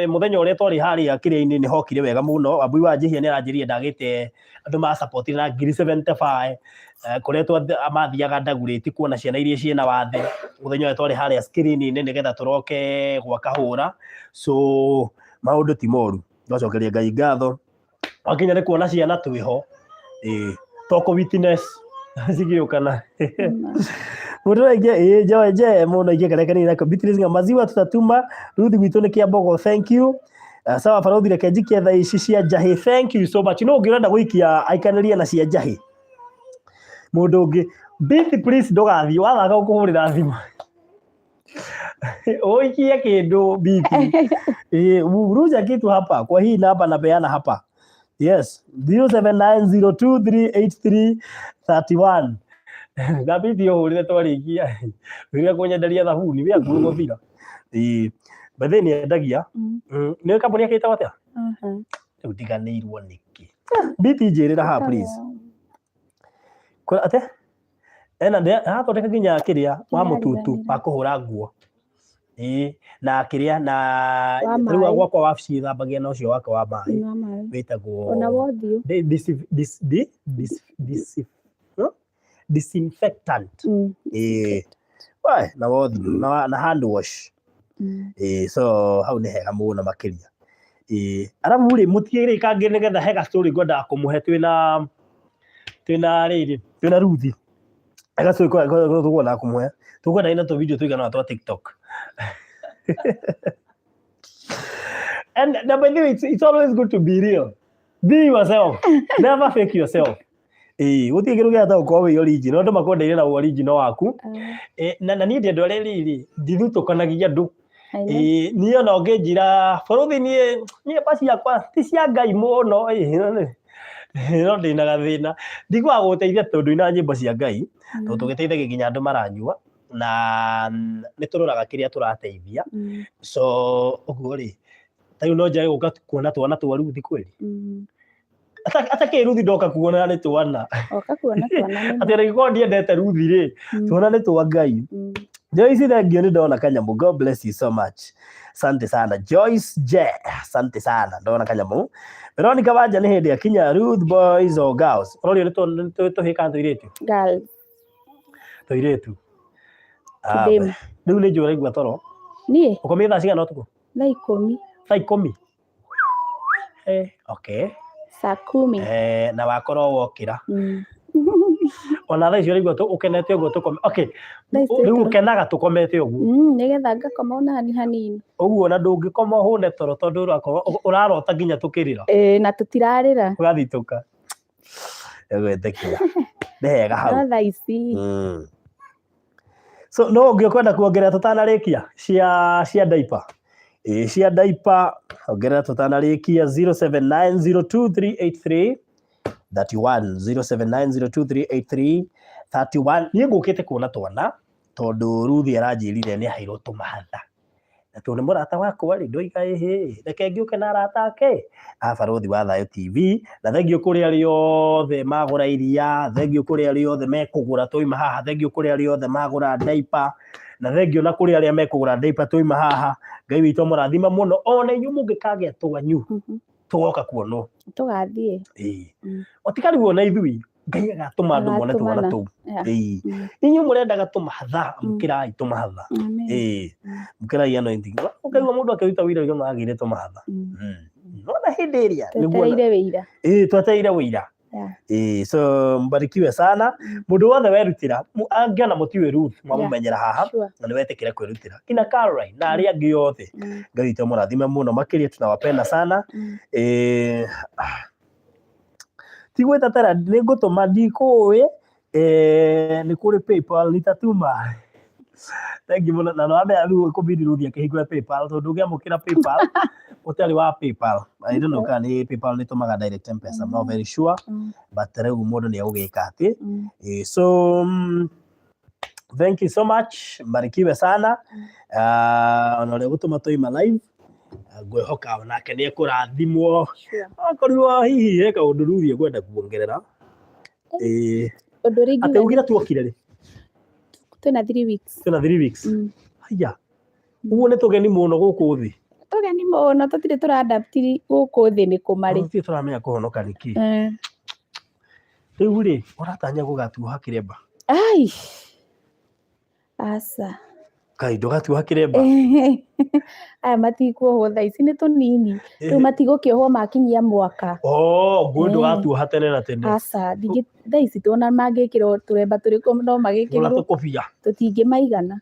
muthenya uria twari haria kire-ini ni hokire wega muno Abui wa Njihia ni aranjirie ndagite andu ma support na 75 kuretwo amathiaga ndaguriti kuona ciana iria ciena wathe muthenya uria twari haria screen-ini nigetha turoke gwa kahura so maundu ti moru twacokeria Ngai ngatho wakinya ni kuona ciana twiho toko witness sigiukana mundu aingi je mundu aingi karekani na Beatrice nga maziwa tutatuma Ruthi gwitu ni Kiambogo thank you sawa Farothi reke njikie thaa ici cia njahi thank you so much no ngirenda guikia aikaniria na cia njahi mundu ungi Beatrice please ndugathii wathaga ukuhurira thimu oikie kindu Beatrice ruja kitu hapa kwa hii namba napeana hapa yes 0790238331 Gabiti yo urire twarikia wiria kunyenderia thabuni wia nguo thira bethe ni endagia ni kambuni yake itawa atia utiganirwo niki Biti njirira ha please kwa ate ena hathondeka nginya kiria wa mututu wa kuhura nguo na kiria na riu gwakwa wabici thambagia na ucio wake wa mai witagwo ona wothio disinfectant na wothio na hand wash so hau ni hega muno makiria arabu ri mutiire kangi nigetha hega story ngwenda kumuhe twina Ruthi hega story ngwenda kumuhe tugwenda ina to video tuigana twa TikTok and by the way it's always good to be real be yourself never fake yourself uti kiru gia ta uko we original ndo makondeire na original waku na ni ndio ndore riri ndithutũkanagia ndu ni ona ongenjira Farothi ni basi yakwa ti cia Ngai muno no ndina gathina ndigwa guteithia tondu ina nyimbo cia Ngai tondu tugiteithagia nginya andu maranyua na nituroraga kiria turateithia so uguo ri tayo no njae guka kuona twana twa Ruthi kweli ata ke Ruthi ndoka kuona ni twana oka kuona twana ati record ndete Ruthi ri twana ni twa Ngai Joyce thengio ni ndona kanyamu God bless you so much asante sana Joyce asante sana ndona kanyamu Veronica Wanja ni hindi akinya Ruth boys or girls orori ni to hika tuiretu girls tuiretu riu ni njura igua toro nie ukomie thaa cigana utuku thaa 10 thaa 10 okay saa 10 na wakorwo wokira ona thaa icio rigwo ukenete uguo tukome okay riu ukenaga tukomete uguo nigetha ngakoma ona hanini uguo na ndungikoma hune toro tondu urarota nginya tukirira na tutirarira ugathituka egwetekia ndega hau thaa ici so no ngikwenda kuongerera tutanarikia cia diaper cia diaper ongerera tutanarikia 0790238331 0790238331 ni ngukite kuona twana tondu Ruthi aranjirire ni hairo tumahatha na tu ni murata wakwa ri ndoiga reke ngiuke na arata ake Farothi wa Thayo TV na thengio kuri ari othe magura iria thengio kuri ari othe mekugura toima haha thengio kuri ari othe magura diaper na thengio na kuri aria mekugura diaper toima haha Ngai witu murathima muno ona inyu mungikagia twanyu tugoka kuono tugathie otikari wona ithui Ngai agatuma andu mone twana tu inyu murendaga tumahatha mukirai tumahatha mukirai anointing ukaigua mundu akiruta wira uyo magire tumahatha nona hindi iria tweteire wira so mbarikiwe sana mundu wothe werutira angiona mutiwe Ruth mwamumenyera haha na ni wetekire kwirutira kina Caroline na aria angi othe Ngai witu murathime muno makiria tunawapenda sana tigweta tara ni ngutuma ndikuwi ni kuri PayPal nitatuma thank you muno na no ame alu kubidi Ruthi akihingura PayPal tondu ngiamukira PayPal utari wa PayPal I don't know kana ni PayPal ni tumaga direct M-Pesa I'm not very sure but regu mundu ni agugika ati so thank you so much mbarikiwe sana ona le gutuma toima live ngwehoka onake ni ekurathimwo akorirwo hihi heka undu Ruthi gwenda kuongerera undu ringi ati ugira tuokire ri twina 3 weeks. Twina 3 weeks. Haya. Uguo nĩ tũgeni mũno gũkũ thĩ. Tũgeni mũno tũtirĩ tũra-adapt gũkũ thĩ nĩ kũmarĩ. Tũtirĩ tũramenya kũhonoka nĩkĩ. Rĩu rĩ, ũratanya gũgatuoha kĩremba? Ai. Aca. Kai ndũgatuoha kĩremba? Aya matikuohwo thaa ici nĩ tũnini. Rĩu matigũkĩohwo makinyia mwaka. Nguo ndũgatuoha tene na tene. Aca, thaa ici tuona mangĩkĩrwo tũremba tũrĩkũ no magĩkĩrwo. Tũtingĩmaigana.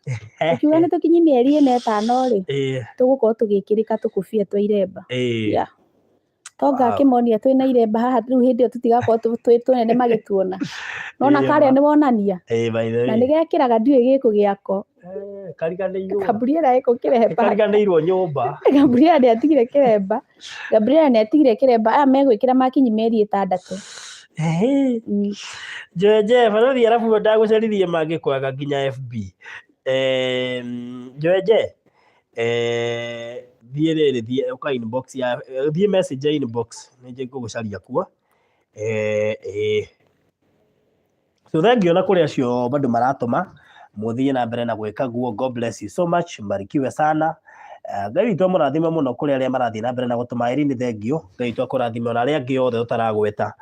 Tukiuga nĩ tũkinyi mĩeri 5 rĩ, tũgũkorwo tũgĩkĩrĩka tũkũbia twa iremba. Tonga akĩmonia twĩna iremba haha rĩu hĩndĩ ĩyo tũtigakorwo twĩ tũnene magĩtuona. Nona karĩa nĩ wonania. Na nĩgekĩraga ndiũĩ gĩkũ gĩako. Kariganĩirwo. Gabriela eko kĩremba. Kariganĩirwo nyũmba. Gabriela nĩatigire kĩremba. Gabriela nĩatigire kĩremba. Aya megwĩkĩra makinyi mĩeri 6. Joeje, balothi arabu ndagũcerithie mangĩkwaga nginya FB. Joeje, thiĩ uka inbox ya thiĩ message inbox nĩnjĩ ngũgũcaria kuo. So thengiũ na kũrĩ acio bado maratũma mũthiĩ na mbere na gwĩka guo. God bless you so much, mbarikiwe sana. Ngai witũ mũrathime mũno kũrĩ arĩa marathiĩ na mbere na gũtũma ĩri nĩ thengiũ. Ngai witũ akũrathime ona arĩa angĩ othe ũtaragweta.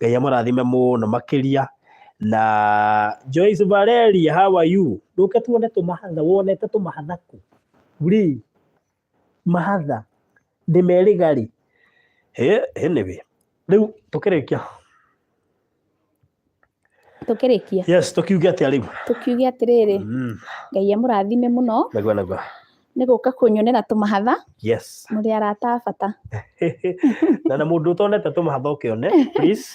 Ngai amũrathime mũno makĩria. Na Joyce Valeria, how are you? Nduke tuone tũmahatha, wonete tũmahatha kũ? Buri mahatha ndĩmerĩgarĩ. Anyway, rĩu tũkĩrĩkia. Yes, tukiuge atĩa rĩu? Tukiuge atĩrĩrĩ, Ngai amũrathime mũno. Nagua. Nĩ gũka kũnyonera tũmahatha. Yes. Mũrĩ arata bata. Na mũndũ ũtonete tũmahatha ũkĩone, please.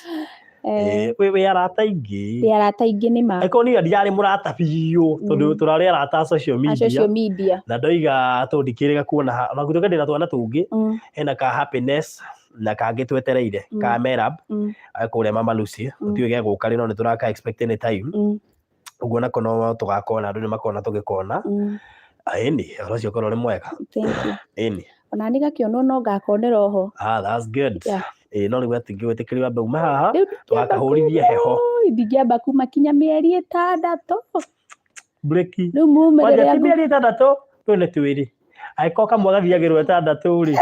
We arata ingĩ. We arata ingĩ nĩ ma. Eko ni ndiarĩ mũrata biũ tondũ tũrarĩ arata social media. Na ndoiga tũndikĩrĩga kuona ona gũtuĩka ndĩna twana tũngĩ. Hena ka Happiness na kangĩ twetereire ka Merab kũrĩa Mama Lucy. Tũtiũĩ gĩa gũka rĩ no nĩ tũraka expect any time. Ũguo nako no tũgakona andũ nĩ makona tũgĩkona. Ĩni ũhoro ũcio ũkorwo ũrĩ mwega. Thank you. Ĩni. Ona nĩ gakĩonwo no ngakonera oho. That's good. No nĩ gwĩtĩkĩria wambe uma haha tũgakahũrithie heho. Ndingĩamba kuma kinya mĩeri 6. Breki. Rĩu mumĩrĩre mĩeri 6 twene twĩrĩ. Aiko kamwe gathiagĩrwo 6 rĩ.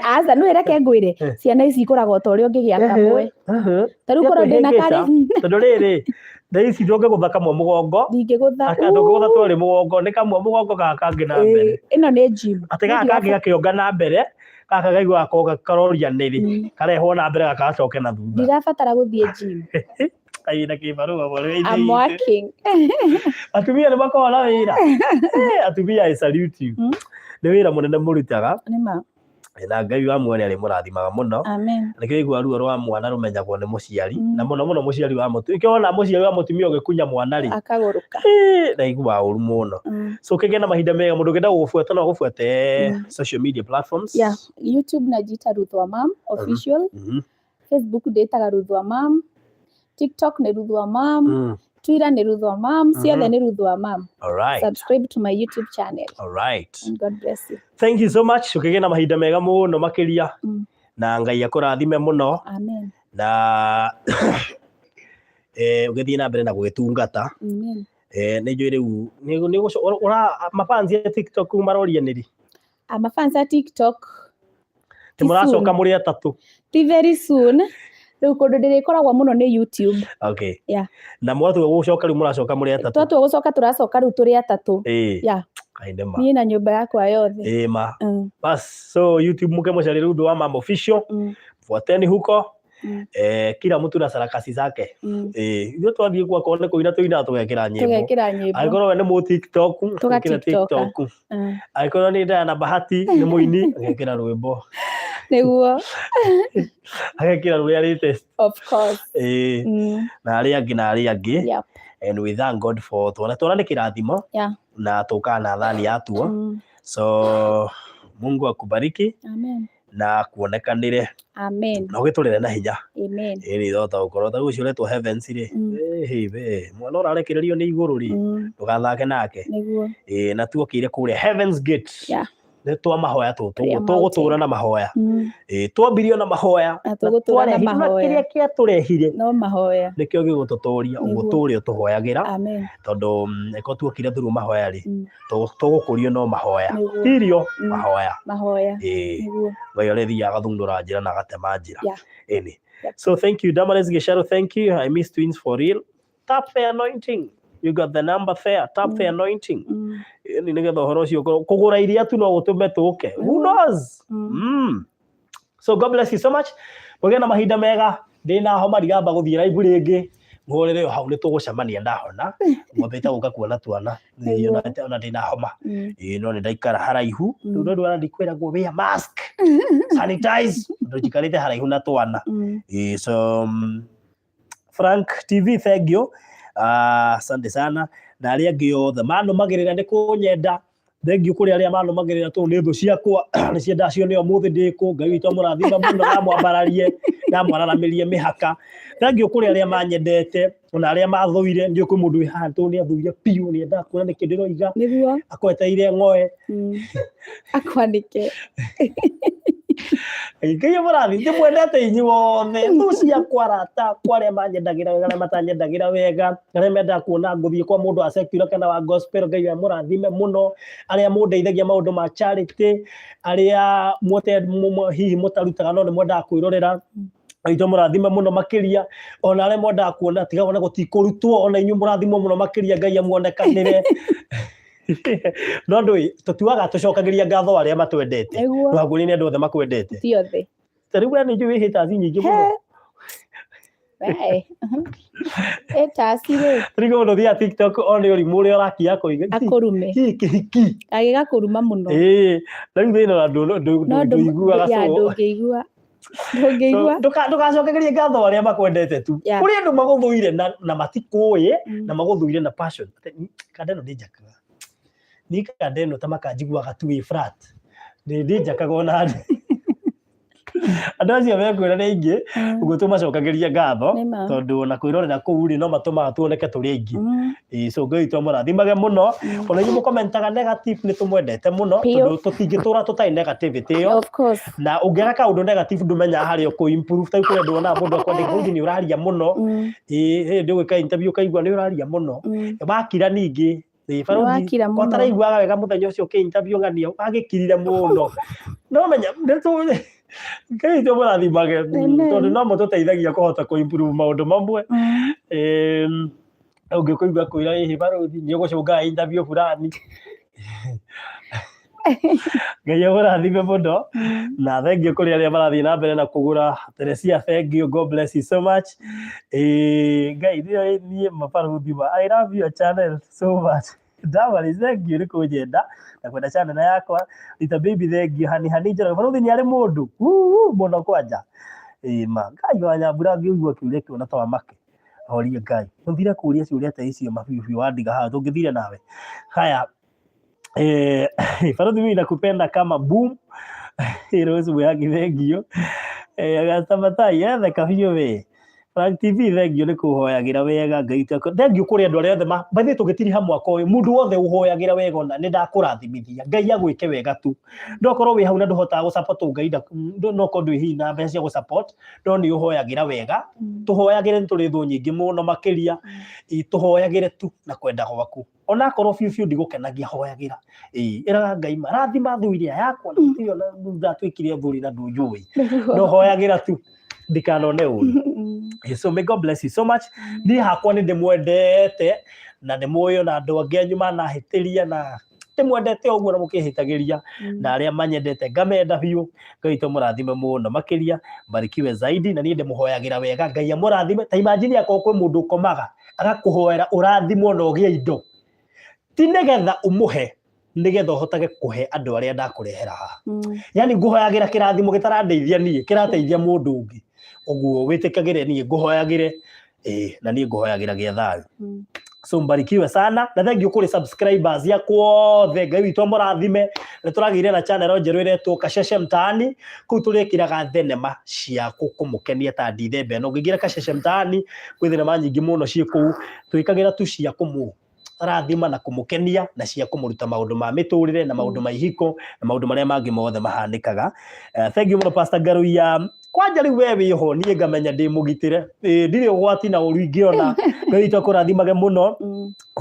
Aca no reke ngwĩre ciana ici ikoragwo ta ũrĩa ũngĩgĩa kamwe. Tarĩu korwo ndĩna karĩ. Tondũ rĩrĩ thaa ici ndũngĩgũtha kamwe mũgongo. Ndingĩgũtha. Ndũngĩgũtha twĩrĩ mũgongo nĩ kamwe mũgongo gaka kangĩ na mbere. Ĩno nĩ gym. Atĩ gaka kangĩ gakĩonga na mbere. Kaka gaigua karoria nĩrĩ. Karehwo na mbere gagacoke na thutha. Ndirabatara gũthiĩ gym. Ai na kĩbarũa bwana. I'm working. Atumia nĩ makoragwo na wĩra. Atumia I salute you. Nĩ wĩra mũnene mũrutaga. Nĩ ma. Na Ngai wa muone arĩ mũrathimaga mũno. Amen. Nĩkĩo igua ruo rwa mwana rũmenyagwo nĩ mũciari. Na mũno mũciari wa mũtumia. Ũkĩona mũciari wa mũtumia ũgĩkunya mwana rĩ. Akagũrũka. Na igua ũru mũno. So ũkĩgĩa na mahinda mega mũndũ ũngĩenda gũgũbuata no gũbuate social media platforms. Yeah, YouTube najita Ruth wa Mam official. Facebook ndĩtaga Ruth wa Mam. TikTok nĩ Ruth wa Mam. Twitter nĩ Ruth wa Mam. Ciothe nĩ Ruth wa Mam. All right. Subscribe to my YouTube channel. All right. And God bless you. Thank you so much. Ũkĩgĩa na mahinda mega mũno makĩria. Na Ngai akũrathime mũno. Amen. Na ũgĩthiĩ na mbere na gũgĩtungata. Amen. Nĩ njũĩ rĩu nĩ mafans ya TikTok maroria nĩrĩ? Mafans ya TikTok. Mũracoka mũrĩ atatũ. Ti very soon. Rĩu kũndũ ndĩrĩkoragwo mũno nĩ YouTube. Okay. Yeah. Na mwatua gũcoka rĩu mũracoka mũrĩ atatũ. Twatua gũcoka tũracoka rĩu tũrĩ atatũ. Yeah. Kaindema. Niĩ na nyũmba yakwa yothe. Ma. Bas, so YouTube mkemũcaria Ruth wa Mam official. Fuateni huko. Kila mtu na sarakasi zake. Ithuĩ twathiĩ gwakwa nĩ kũina tũina tũgekĩra nyĩmbo. Angĩkorwo we nĩ mũ TikTok, tũgekĩra TikTok. Angĩkorwo nĩ Diana Bahati nĩ mũini, agekĩra rwĩmbo. Nĩguo. Agekĩra rũrĩa latest. Of course. Na arĩa angĩ. Yep. And we thank God for twana nĩ kĩrathimo. Yeah. Na tukaa na thani yatuo. So Mungu akubariki. Amen. Na kuonekanire. Amen. Na ũgĩtũrĩre na hinya. Amen. Ĩni thota ũkorwo ta ũcio ũretwo heavens rĩ. We mwana ũrarekererio nĩ igũrũ rĩ. Ndũgathake nake. Nĩguo. Na tuokĩire kũrĩa Heaven's Gate. Yeah. nĩ twa mahoya tũgũtũra na mahoya twambirio na mahoya tũgũtũra na mahoya kĩrĩa kĩatũrehire no mahoya nĩkĩo gĩgũtũtũria ũguo tũrĩ tũhoyagĩra tondũ eko tuokire through mahoya rĩ tũgũkũrio no mahoya irio mahoya Ngai arĩa thiaga agathundũra njĩra na agatema njĩra ĩni. So thank you Damaris Gĩcarũ, thank you. I miss twins for real. Tap the anointing, you got the number there. Tap the anointing ni nĩgetha ũhoro ũcio kũgũra iria tu no gũtũme tũke, who knows. So God bless you so much. Mũgĩe na mahinda mega. Ndĩna homa ndigamba gũthiĩ live rĩngĩ ngorere hau nĩ tũgũcemania ndahona ngwambĩte gũka kuona twana ona ndĩna homa no nĩ ndaikara haraihu rĩu no ndwara ndikwĩragwo wear mask sanitize ndũnjikarĩte haraihu na twana. So Frank TV thank you, asante sana. Na arĩa angĩ othe manũmagĩrĩra nĩ kũnyenda thengiũ kũrĩ arĩa manũmagĩrĩra tondũ nĩ thũ ciakwa nĩ ciendacio nĩ ũmũthĩ ndĩkũ. Ngai witũ mũrathima mũno namwambararie namwararamĩrie mĩhaka. Thengiũ kũrĩ arĩa manyendete ona arĩa mathũire nĩ kwĩ mũndũ wĩ haha tondũ nĩ athũire piũ nĩ endaga kuona nĩkĩ ndĩroiga akweteire ng'oe akwanĩke Ngai mũrathi ndĩmwendete inyuothe thũ ciakwa arata akwa arĩa manyendagĩra wega arĩa matanyendagĩra wega arĩa mendaga kuona ngũthiĩ kwa mũndũ wa secular kana wa gospel. Ngai mũrathime mũno arĩa mũndeithagia maũndũ ma charity arĩa hihi mũtarutaga no nĩ mwendaga kwĩrorera. Ngai mũrathime mũno makĩria ona arĩa mwendaga kuona tiga wona gũtikũrutwo ona inyuĩ mũrathimwo mũno makĩria. Ngai amuonekanĩre no ndũĩ tũtiwaga tũcokagĩria ngatho arĩa matwendete rwagũrĩ nĩ andũ othe makwendete tiothe tarĩu we nĩ njũĩ haters nyingĩ mũno haters-rĩ rĩu mũndũ thiaga TikTok ona ũrimũ ũrĩa ũrakia kũiga akũrume kĩhiki gagĩgakũruma mũno rĩu thĩna ndũiguaga ndũgacokagĩrie ngatho arĩa makwendete tu kũrĩ andũ magũthũire na matikũĩ na magũthũire na passion. Kandeno ndĩnjakaga ni kandeno ta makanjiguaga tu ĩ flat ndĩnjakaga ona andũ acio mekwĩra nĩ aingĩ ũguo tũmacokagĩria ngatho tondũ ona kwĩrorera kũu rĩ no matũmaga tuoneke tũrĩ aingĩ. So Ngai tũmũrathimage mũno ona inyuĩ mũkomentaga negative nĩ tũmwendete mũno tondũ tũtingĩtũra tũtarĩ negativity ĩyo na ũngĩaga kaũndũ negative ndũmenyaga harĩa ũkũ improve. Ta kũrĩa ndona mũndũ akwandĩka ũthĩ nĩ ũraria mũno hĩndĩ ũgĩka interview ũkaigua nĩ ũraria mũno wakira ningĩ wataraiguaga wega mũthenya ũcio ũkĩ interview ng'ania agĩkirire mũno no menya Ngai tũmũrathimage tondũ no mũtũteithagia kũhota kũ-improve maũndũ mamwe. Ũngĩkũigua kwĩra ĩhĩ barũthi nĩ ũgũcũngaga interview fulani Ngai amũrathime mũno na thengiũ kũrĩ arĩa marathiĩ na mbere na kũgũra. Teresia thank you, God bless you so much. Ngai niĩ mabarũthi ma I love your channel so much. Damaris thank you nĩ kũnyenda na kwenda channel yakwa. Rita baby thank you hani njĩra barũthi nĩ arĩ mũndũ mũno kwanja Ngai wa Nyambura ngĩigua kĩũria kĩu na twa make horie Ngai mũthire kũria ciũria ta icio mabiũ wandiga haha tũngĩthire nawe haya. Barũthi mimi nakupenda kama boom Rose Mwangi thank you. Agastamatai theka biũ we Frank TV thank you nĩ kũhoyagĩra wega Ngai thank you kũrĩ andũ arĩa othe baithĩ tũgĩtiriha mwaka ũyũ mũndũ wothe ũhoyagĩra wega ona nĩ ndakũrathimithia Ngai agwĩke wega tu. Ndokorwo wĩ hau na ndũhotaga gũsupport Ngai no korwo ndwĩ hihi na mbeca cia gũsupport no nĩ ũhoyagĩra wega. Tũhoyagĩre nĩ tũrĩ thũ nyingĩ mũno makĩria tũhoyagĩre tu na kwenda gwaku ona korwo biũ ndigũkenagia hoyagĩra ĩraga Ngai marathima thũ iria yakwa ndio na ndatwĩkire thũri na ndũnjũĩ no hoyagĩra tu ndikanone ũru. So may God bless you so much. Niĩ hakwa nĩ ndĩmwendete na ndĩmũĩ ona andũ angĩ anyu manahĩtĩria na ndĩmwendete ũguo na mũkĩhĩtagĩria na arĩa manyendete ngamenda biũ. Ngai tũmũrathime mũno makĩria mbarikiwe zaidi na niĩ ndĩmũhoyagĩra wega Ngai amũrathime. Ta imagine akorwo kwĩ mũndũ ũkomaga agakũhoera ũrathimwo na ũgĩe indo ti nĩgetha ũmũhe nĩgetha ũhotage kũhe andũ arĩa ndakũrehera haha. Yani ngũhoyagĩra kĩrathimo gĩtarandeithia niĩ kĩrateithia mũndũ ũngĩ ũguo wĩtĩkagĩre niĩ ngũhoyagĩre na niĩ ngũhoyagĩra gĩa thayũ. So mbarikiwe sana na thank you kũrĩ subscribers yakwa othe Ngai witũ amũrathime. Nĩ tũragĩire na channel njerũ ĩretwo Kasheshe Mtaani kũu tũrĩkĩraga thenema cia kũmũkenia ta ndithembe no ngĩingĩra Kasheshe Mtaani kwĩ thenema nyingĩ mũno ciĩ kũu twĩkagĩra tu cia rathima na kumukenia na cia kumuruta maundu ma miturire na maundu ma ihiko na maundu maria mangi mothe mahanikaga. Thank you muno Pastor Garuya. Kwanja riu we wiho nie ngamenya ndi mugitire ndiri ugwati na uru ingiona Ngai tukurathimage muno.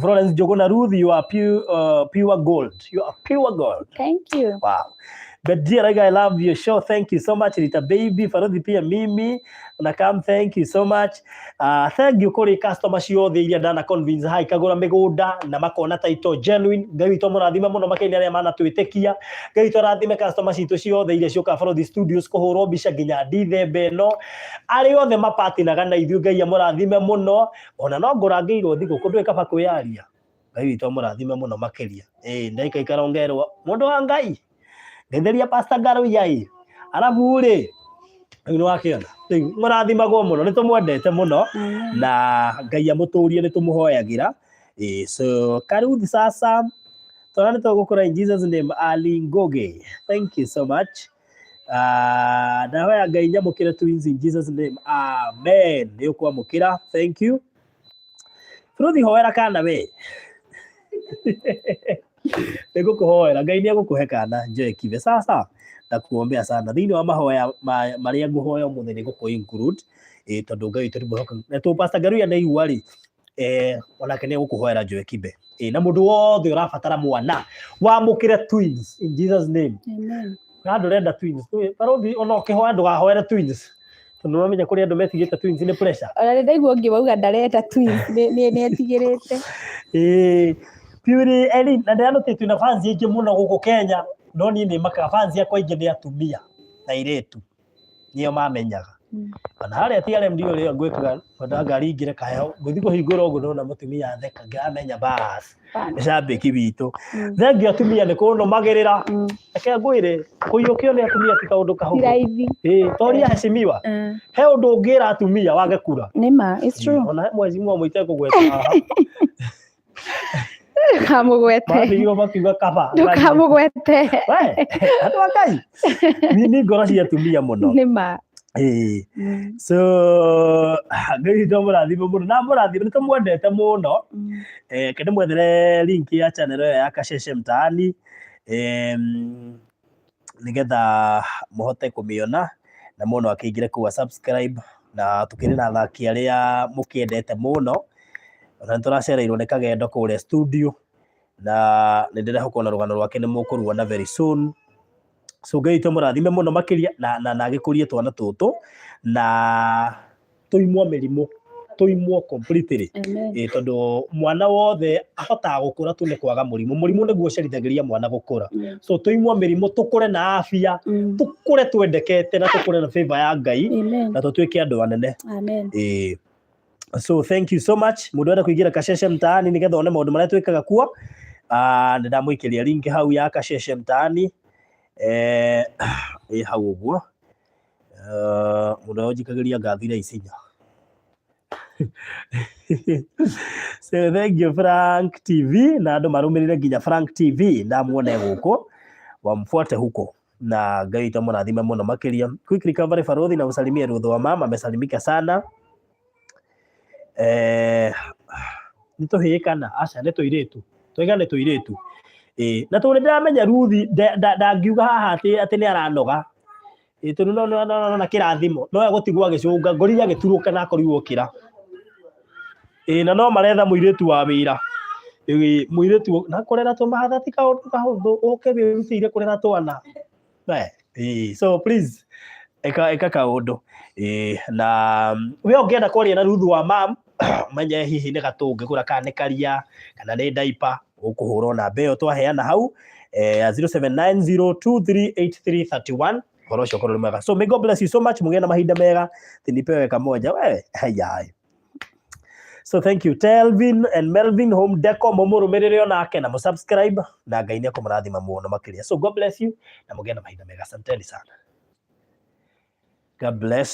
Florence Njuguna Ruth, you are pure gold. You are pure gold. Thank you. Wow. But dear I love your show. Thank you so much. Rita baby, Farodhi pia mimi. Nakam, thank you so much. Thank you kuri customer ciothe iria ndana convince hai kagura migunda na makona taito genuine. Ngai witũ mũrathime mũno makĩria arĩa manatwĩtĩkia. Ngai witũ arathime customer citũ ciothe iria cioka Farodhi Studios kũhũrwo mbica nginya ndithembe ĩno. Arĩ othe mapatinaga na ithuĩ Ngai amũrathime mũno. Ona no ngũrangĩirwo thigũkũ ndũĩ kaba kwĩyaria. Ngai witũ mũrathime mũno makĩria. Ndaika ikarongerwo mũndũ wa Ngai. Ngetheria Pastor Garuya arabu ri ni wakiona riu murathimagwo muno ni tumwendete muno na Ngai amuturie ni tumuhoyagira. So Karuthi sasa tona ni tugukura in Jesus name. Ali Ngoge, thank you so much. Ndahoya Ngai nyamukire twins in Jesus name, amen. Ni ukwamukira, thank you. Ruthi hoera kana we Nigukuhoera Ngai ni agukuhe kana njoe kibe sasa ndakuombea sana thini wa mahoya maria nguhoya umuthi ni guku include tondu Ngai turi muhoka na tu Pastor Garuya na iwari onake ni gukuhoera njoe kibe na mundu wothe urabatara mwana wamukire twins in Jesus name, amen. Andu renda twins Farodhi ona ukihoya ndugahoere twins tondu nomenya kuri andu metigite twins ni pressure ona ndaigua ngibauga ndareta twins ni etigirite Pure Eli na ndano tetu na fans yake muno guku Kenya no ni ni maka fans yakwa ingi ni atumia na iretu niyo mamenyaga kana hari ati ale ndio leo gwekaga ngari ingire kayo guthi kuhingura ugu no na mutumia theka ngamenya bas shabiki bitu thengi atumia ni kuno magerera ake ngwire kuyukio ni atumia tika undu kahu toria heshimiwa he undu ngira atumia wage kura nima it's true ona mwezi mwa mwite kugweta kamugwete mabiyo makiuga kaba ndukamugwete we atu akai ni ngoro cia atumia muno nima so Ngai ndamurathime muno na murathime tumwendete muno kende mwethere link ya channel ya Kasheshe Mtaani nigetha muhote kumiona na muno akingire kuwa subscribe na tukiri na thaki aria mukiendete muno na turacereirwo ni kagendo kure studio na nindire hukona rugano rwake ni mukuruona very soon. So Ngai tumurathime muno makiria na agikurie twana tutu na tuimwo mirimo tuimwo completely tondu mwana wothe ahotaga gukura tu ni kwaga murimu niguo cerithagiria mwana gukura so tuimwo mirimo tukure na afya tukure twendekete na tukure na favor ya Ngai na tutwike andu anene amen. So thank you so much mundu wenda kuingira Kasheshe Mtaani nigetha one maundu maria twikaga kuo ndamwikiria link hau ya Kasheshe Mtaani hau uguo mundu ujikagiria ngathire isinya so thank you Frank TV na andu marumirire nginya Frank TV ndamuone guku wamfuate huko na Ngai tumurathime muno makiria. Quick recovery Farodhi na usalimie Ruth wa mama amesalimika sana. Nituhikana aca ni tuiretu twigane tuiretu na tu ndamenya Ruthi ndangiuga haha ati ni aranoga tu no na kirathimo no agutigwa gicunga ngori ya gituruka na akoriwo kira na no maretha muiretu wa wira muiretu na kurera tumahatha ti kaundu kahuthu uke wirutire kurera twana so please eka kaundu na we ungienda kwaria na Ruth wa mam manya hihi ni gatungi kura kana karia kana ni diaper ukuhurwo na mbeo twaheana hau 0790238331 horocio korwo mega. So may God bless you so much mugie na mahinda mega tinipewe kamoja we hayai. So thank you Telvin and Melvin Home Deco mumurumirire onake na musubscribe na Ngai ni akumurathima muno makiria. So God bless you na mugie na mahinda mega. Asanteni sana. God bless.